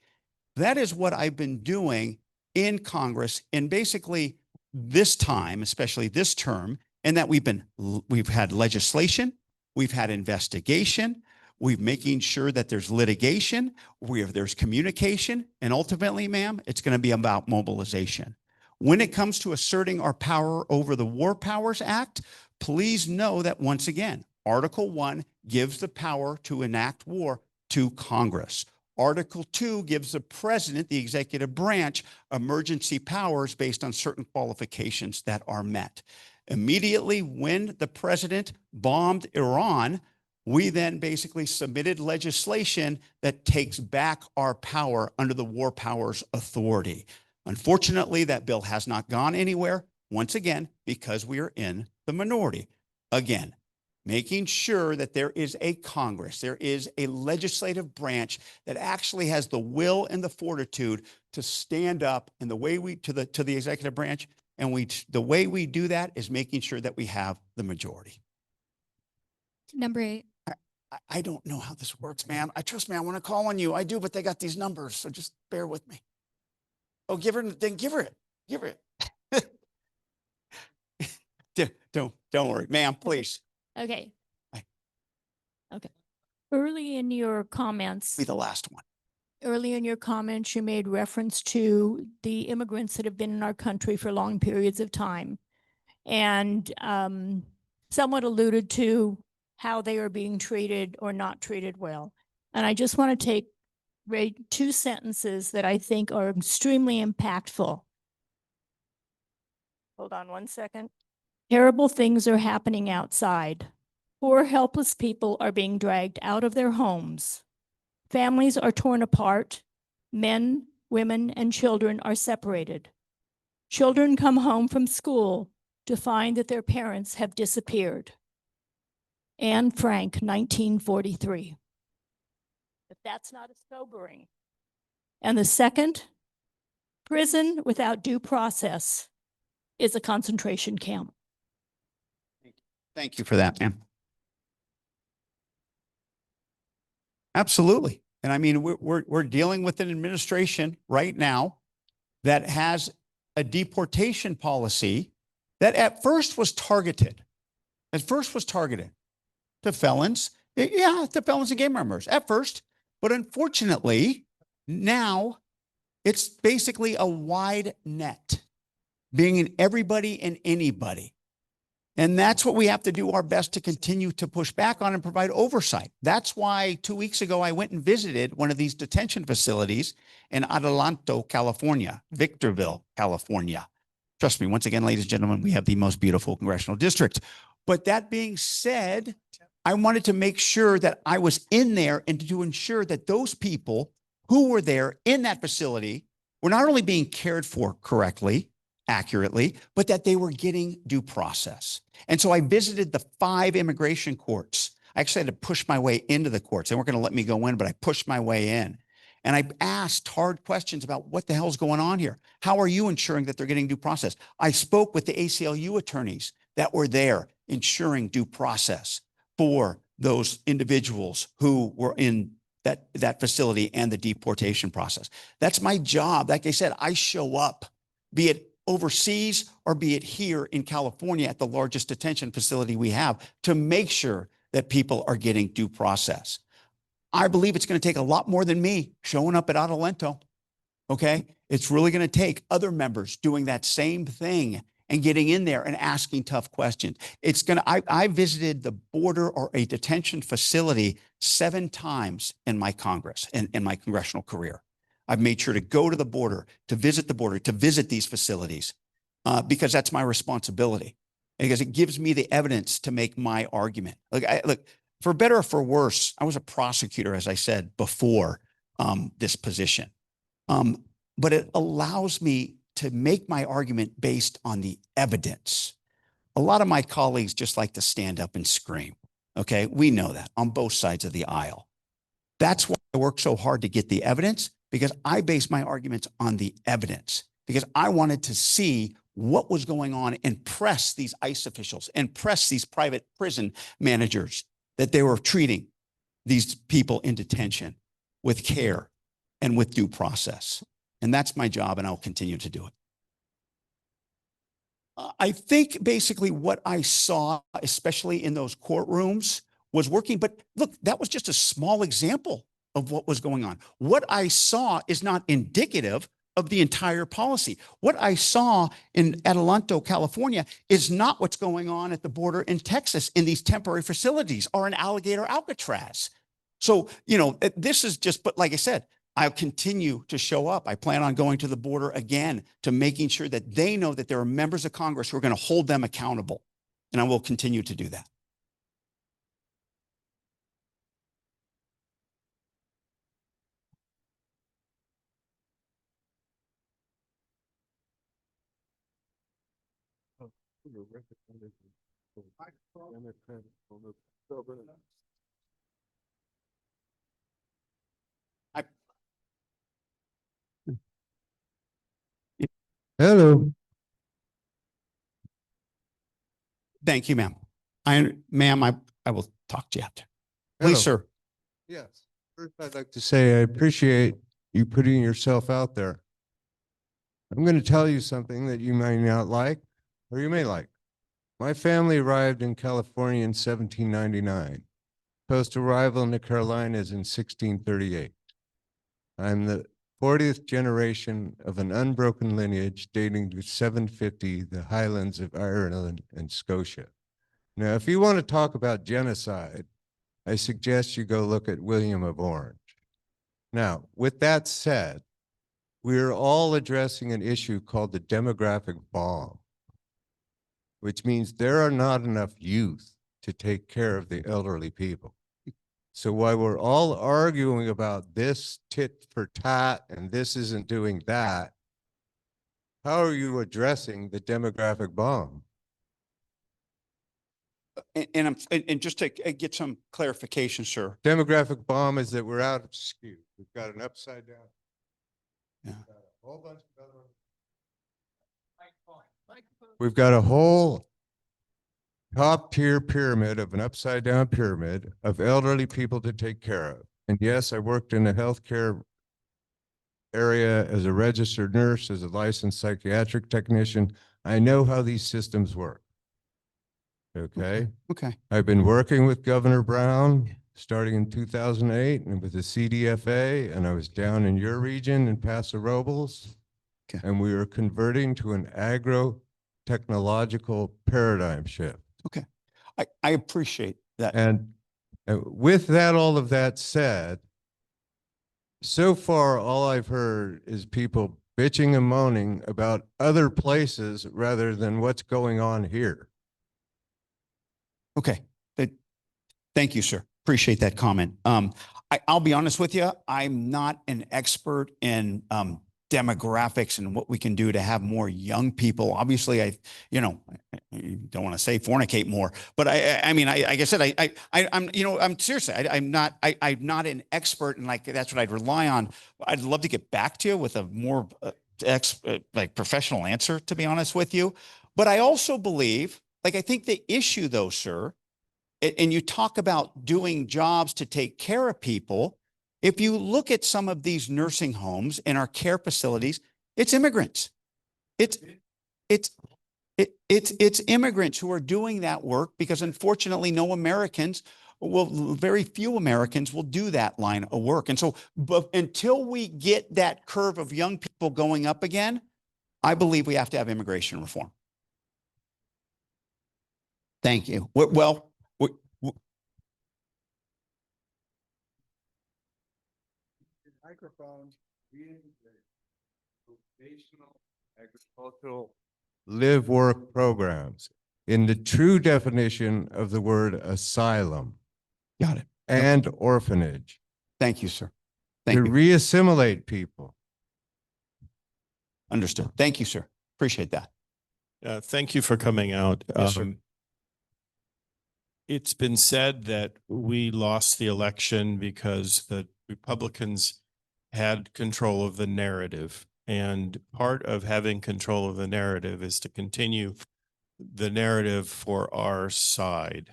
That is what I've been doing in Congress in basically this time, especially this term, and that we've had legislation, we've had investigation, we've making sure that there's litigation, there's communication, and ultimately, ma'am, it's going to be about mobilization. When it comes to asserting our power over the War Powers Act, please know that once again, Article 1 gives the power to enact war to Congress. Article 2 gives the president, the executive branch, emergency powers based on certain qualifications that are met. Immediately when the president bombed Iran, we then basically submitted legislation that takes back our power under the War Powers Authority. Unfortunately, that bill has not gone anywhere, once again, because we are in the minority. Again, making sure that there is a Congress, there is a legislative branch that actually has the will and the fortitude to stand up in the way to the executive branch. And the way we do that is making sure that we have the majority. Number 8. I don't know how this works, ma'am. Trust me, I want to call on you. I do, but they got these numbers, so just bear with me. Oh, give her it. Give her it. Don't worry, ma'am, please. Okay. Aye. Okay. Early in your comments, Be the last one. early in your comments, you made reference to the immigrants that have been in our country for long periods of time, and somewhat alluded to how they are being treated or not treated well. And I just want to read 2 sentences that I think are extremely impactful. Hold on one second. Terrible things are happening outside. Poor, helpless people are being dragged out of their homes. Families are torn apart. Men, women, and children are separated. Children come home from school to find that their parents have disappeared. Anne Frank, 1943. But that's not as sobering. And the second, prison without due process is a concentration camp. Thank you for that, ma'am. Absolutely. And I mean, we're dealing with an administration right now that has a deportation policy that at first was targeted. To felons. Yeah, to felons and gang members at first. But unfortunately, now it's basically a wide net, being in everybody and anybody. And that's what we have to do our best to continue to push back on and provide oversight. That's why 2 weeks ago, I went and visited one of these detention facilities in Adelanto, California, Victorville, California. Trust me, once again, ladies and gentlemen, we have the most beautiful congressional district. But that being said, I wanted to make sure that I was in there and to ensure that those people who were there in that facility were not only being cared for correctly, accurately, but that they were getting due process. And so I visited the 5 immigration courts. I actually had to push my way into the courts. They weren't going to let me go in, but I pushed my way in. And I asked hard questions about what the hell's going on here. How are you ensuring that they're getting due process? I spoke with the ACLU attorneys that were there ensuring due process for those individuals who were in that facility and the deportation process. That's my job. Like I said, I show up, be it overseas or be it here in California at the largest detention facility we have, to make sure that people are getting due process. I believe it's going to take a lot more than me showing up at Adelanto. Okay. It's really going to take other members doing that same thing and getting in there and asking tough questions. It's going to, I visited the border or a detention facility 7 times in my Congress, in my congressional career. I've made sure to go to the border, to visit these facilities, because that's my responsibility. Because it gives me the evidence to make my argument. Look, for better or for worse, I was a prosecutor, as I said before, this position. But it allows me to make my argument based on the evidence. A lot of my colleagues just like to stand up and scream. Okay, we know that on both sides of the aisle. That's why I work so hard to get the evidence, because I base my arguments on the evidence, because I wanted to see what was going on and press these ICE officials and press these private prison managers that they were treating these people in detention with care and with due process. And that's my job, and I'll continue to do it. I think basically what I saw, especially in those courtrooms, was working. But look, that was just a small example of what was going on. What I saw is not indicative of the entire policy. What I saw in Adelanto, California, is not what's going on at the border in Texas in these temporary facilities or in Alligator, Alcatraz. So, you know, this is just, but like I said, I'll continue to show up. I plan on going to the border again, to making sure that they know that there are members of Congress who are going to hold them accountable. And I will continue to do that. Hello. Thank you, ma'am. Ma'am, I will talk to you after. Hello. Please, sir. Yes. First, I'd like to say I appreciate you putting yourself out there. I'm going to tell you something that you may not like, or you may like. My family arrived in California in 1799. Post-arrival in the Carolinas in 1638. I'm the 40th generation of an unbroken lineage dating to 750, the highlands of Ireland and Scotia. Now, if you want to talk about genocide, I suggest you go look at William of Orange. Now, with that said, we're all addressing an issue called the demographic bomb, which means there are not enough youth to take care of the elderly people. So while we're all arguing about this tit for tat and this isn't doing that, how are you addressing the demographic bomb? And just to get some clarification, sir. Demographic bomb is that we're out of skew. We've got an upside down. Yeah. We've got a whole top tier pyramid of an upside down pyramid of elderly people to take care of. And yes, I worked in the healthcare area as a registered nurse, as a licensed psychiatric technician. I know how these systems work. Okay. Okay. I've been working with Governor Brown starting in 2008 and with the CDFA, and I was down in your region in Paso Robles. Okay. And we are converting to an agro-technological paradigm shift. Okay. I appreciate that. And with that, all of that said, so far, all I've heard is people bitching and moaning about other places rather than what's going on here. Okay. Thank you, sir. Appreciate that comment. I'll be honest with you. I'm not an expert in demographics and what we can do to have more young people. Obviously, I don't want to say fornicate more, but I mean, like I said, I'm seriously, I'm not an expert, and like that's what I'd rely on. I'd love to get back to you with a more like professional answer, to be honest with you. But I also believe, like, I think the issue though, sir, and you talk about doing jobs to take care of people, If you look at some of these nursing homes and our care facilities, it's immigrants. It's immigrants who are doing that work because unfortunately very few Americans will do that line of work. And so, but until we get that curve of young people going up again, I believe we have to have immigration reform. Thank you. Microphones, vocational agricultural live work programs in the true definition of the word asylum. Got it. And orphanage. Thank you, sir. To Thank you. reassimilate people. Understood. Thank you, sir. Appreciate that. Thank you for coming out. Yes, sir. It's been said that we lost the election because the Republicans had control of the narrative. And part of having control of the narrative is to continue the narrative for our side.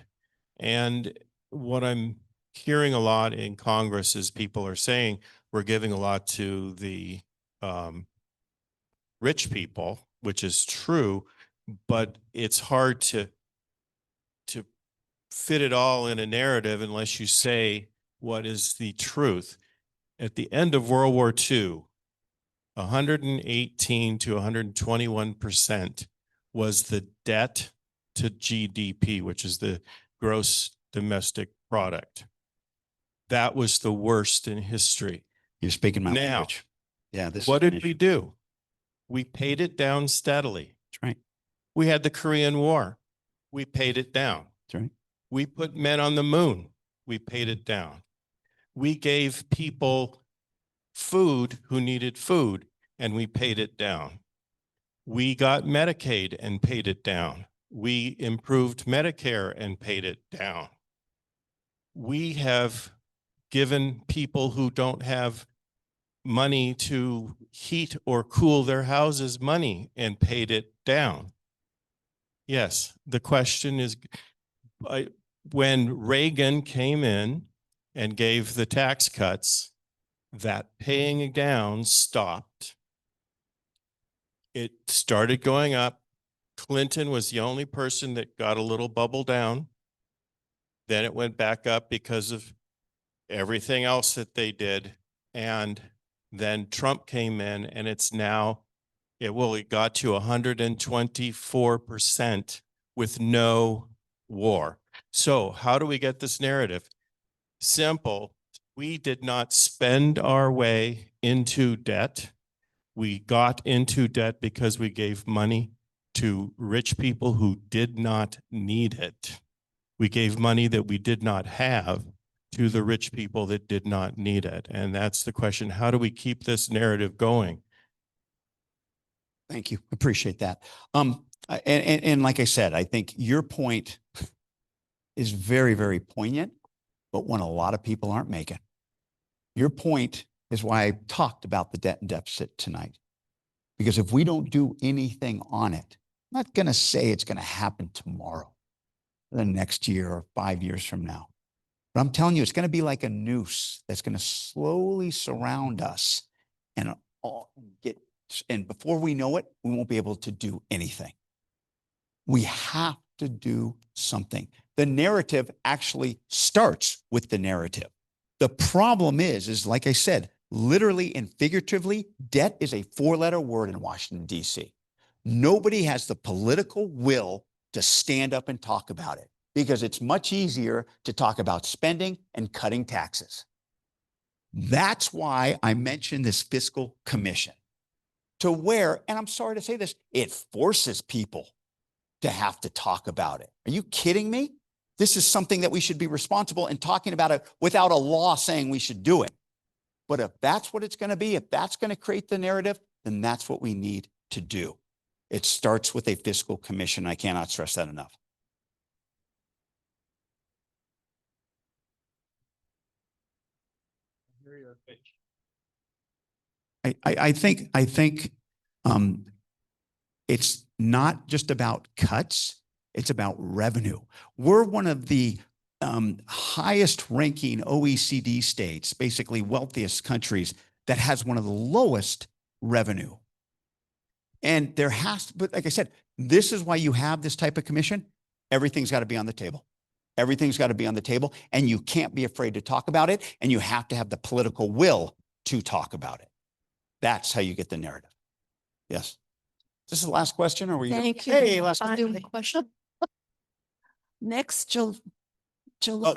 And what I'm hearing a lot in Congress is people are saying we're giving a lot to the rich people, which is true, but it's hard to fit it all in a narrative unless you say what is the truth. At the end of World War II, 118 to 121% was the debt to GDP, which is the gross domestic product. That was the worst in history. You're speaking my Now, language. Yeah. what did we do? We paid it down steadily. That's right. We had the Korean War. We paid it down. That's right. We put men on the moon. We paid it down. We gave people food who needed food, and we paid it down. We got Medicaid and paid it down. We improved Medicare and paid it down. We have given people who don't have money to heat or cool their houses money and paid it down. Yes, the question is, when Reagan came in and gave the tax cuts, that paying down stopped. It started going up. Clinton was the only person that got a little bubble down. Then it went back up because of everything else that they did. And then Trump came in, and it's now, it got to 124% with no war. So how do we get this narrative? Simple. We did not spend our way into debt. We got into debt because we gave money to rich people who did not need it. We gave money that we did not have to the rich people that did not need it. And that's the question. How do we keep this narrative going? Thank you. Appreciate that. And like I said, I think your point is very, very poignant, but one a lot of people aren't making. Your point is why I talked about the debt and deficit tonight. Because if we don't do anything on it, I'm not going to say it's going to happen tomorrow, the next year or 5 years from now. But I'm telling you, it's going to be like a noose that's going to slowly surround us and before we know it, we won't be able to do anything. We have to do something. The narrative actually starts with the narrative. The problem is like I said, literally and figuratively, debt is a 4-letter word in Washington, D.C. Nobody has the political will to stand up and talk about it because it's much easier to talk about spending and cutting taxes. That's why I mentioned this fiscal commission to where, and I'm sorry to say this, it forces people to have to talk about it. Are you kidding me? This is something that we should be responsible in talking about it without a law saying we should do it. But if that's what it's going to be, if that's going to create the narrative, then that's what we need to do. It starts with a fiscal commission. I cannot stress that enough. I think it's not just about cuts, it's about revenue. We're one of the highest ranking OECD states, basically wealthiest countries, that has one of the lowest revenue. And there has to, but like I said, this is why you have this type of commission. Everything's got to be on the table. Everything's got to be on the table, and you can't be afraid to talk about it, and you have to have the political will to talk about it. That's how you get the narrative. Yes. Is this the last question, or were you? Thank you. Hey, last I'll do the question. Next July,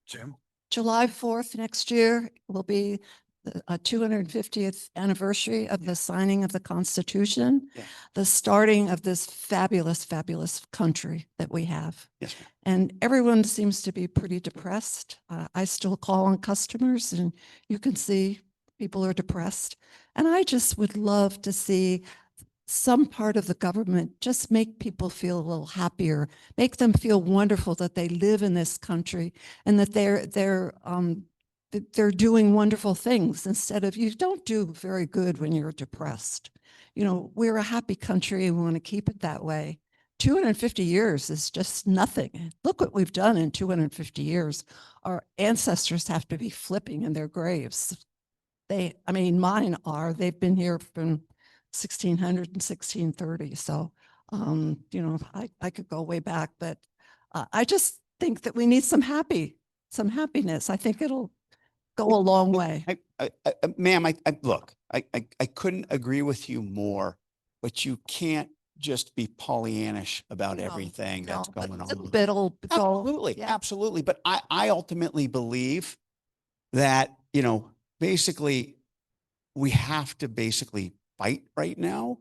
Jim. July 4th next year will be the 250th anniversary of the signing of the Constitution, Yeah. the starting of this fabulous, fabulous country that we have. Yes, ma'am. And everyone seems to be pretty depressed. I still call on customers, and you can see people are depressed. And I just would love to see some part of the government just make people feel a little happier, make them feel wonderful that they live in this country and that they're doing wonderful things, instead of, you don't do very good when you're depressed. You know, we're a happy country and we want to keep it that way. 250 years is just nothing. Look what we've done in 250 years. Our ancestors have to be flipping in their graves. Mine are, they've been here from 1600 and 1630. So, I could go way back, but I just think that we need some happiness. I think it'll go a long way. Ma'am, look, I couldn't agree with you more, but you can't just be Pollyannish about everything that's going on. Absolutely, yeah. absolutely. But I ultimately believe that, basically we have to basically fight right now.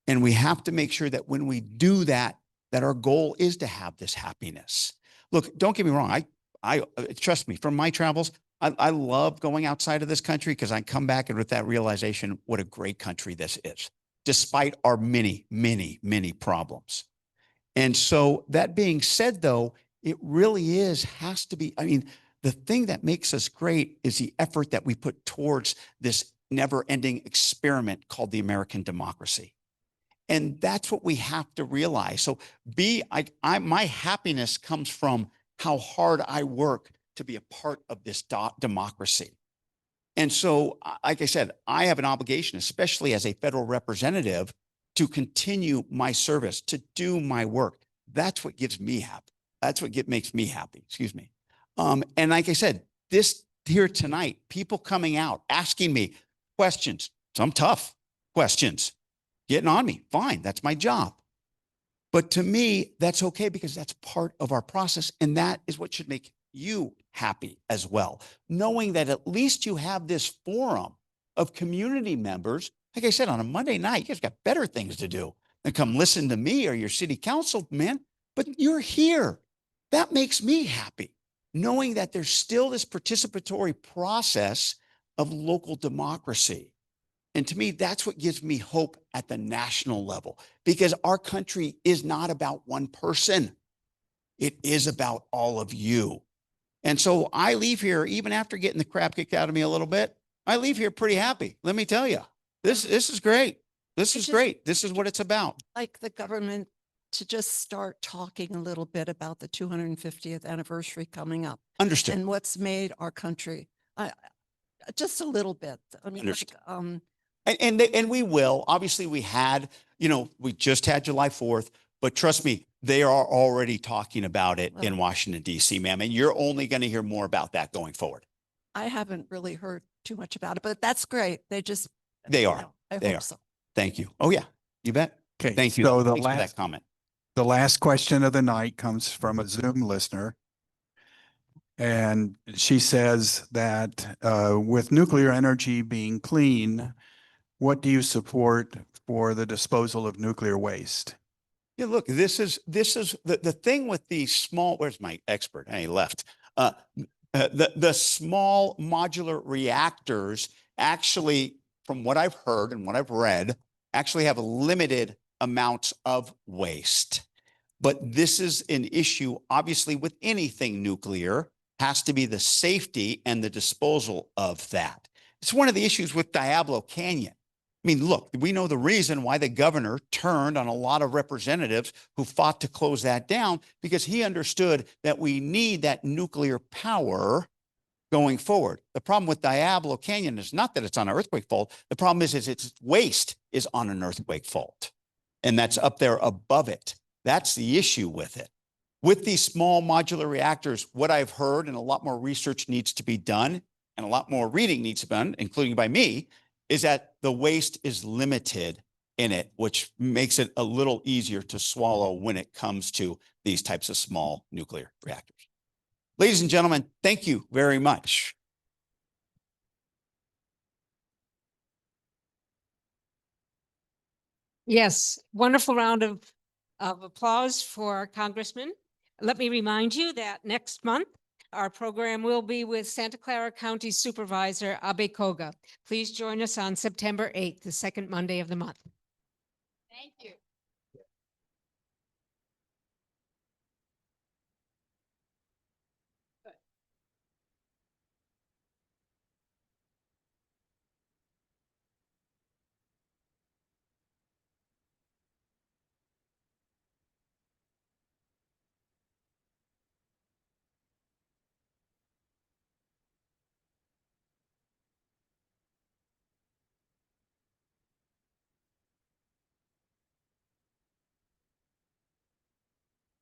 And we have to make sure that when we do that, that our goal is to have this happiness. Look, don't get me wrong. I trust me, from my travels, I love going outside of this country, because I come back and with that realization, what a great country this is, despite our many, many, many problems. And so that being said, though, it really has to be, the thing that makes us great is the effort that we put towards this never-ending experiment called the American democracy. And that's what we have to realize. So my happiness comes from how hard I work to be a part of this democracy. And so, like I said, I have an obligation, especially as a federal representative, to continue my service, to do my work. That's what gives me happy. That's what makes me happy. Excuse me. And like I said, this here tonight, people coming out, asking me questions, some tough questions, getting on me. Fine, that's my job. But to me, that's okay, because that's part of our process. And that is what should make you happy as well. Knowing that at least you have this forum of community members. Like I said, on a Monday night, you guys got better things to do than come listen to me or your city councilman, but you're here. That makes me happy. Knowing that there's still this participatory process of local democracy. And to me, that's what gives me hope at the national level, because our country is not about one person. It is about all of you. And so I leave here, even after getting the crap kicked out of me a little bit, I leave here pretty happy. Let me tell you, this is great. This is great. This is what it's about. Like the government to just start talking a little bit about the 250th anniversary coming up. Understood. And what's made our country, just a little bit. Understood. And we will. Obviously, we just had July 4th, but trust me, they are already talking about it in Washington, D.C., ma'am. And you're only going to hear more about that going forward. I haven't really heard too much about it, but that's great. They are. I They hope are. so. Thank you. Oh, yeah, you bet. Okay. Thank you. So Thanks for that comment. The last question of the night comes from a Zoom listener. And she says that with nuclear energy being clean, what do you support for the disposal of nuclear waste? Yeah, look, this is the thing with the small, where's my expert? He left. The small modular reactors actually, from what I've heard and what I've read, actually have limited amounts of waste. But this is an issue, obviously, with anything nuclear, has to be the safety and the disposal of that. It's one of the issues with Diablo Canyon. I mean, look, we know the reason why the governor turned on a lot of representatives who fought to close that down, because he understood that we need that nuclear power going forward. The problem with Diablo Canyon is not that it's on an earthquake fault. The problem is its waste is on an earthquake fault, and that's up there above it. That's the issue with it. With these small modular reactors, what I've heard, and a lot more research needs to be done, and a lot more reading needs to be done, including by me, is that the waste is limited in it, which makes it a little easier to swallow when it comes to these types of small nuclear reactors. Ladies and gentlemen, thank you very much. Yes, wonderful round of applause for Congressman. Let me remind you that next month, our program will be with Santa Clara County Supervisor AVCA. Please join us on September 8th, the second Monday of the month. Thank you.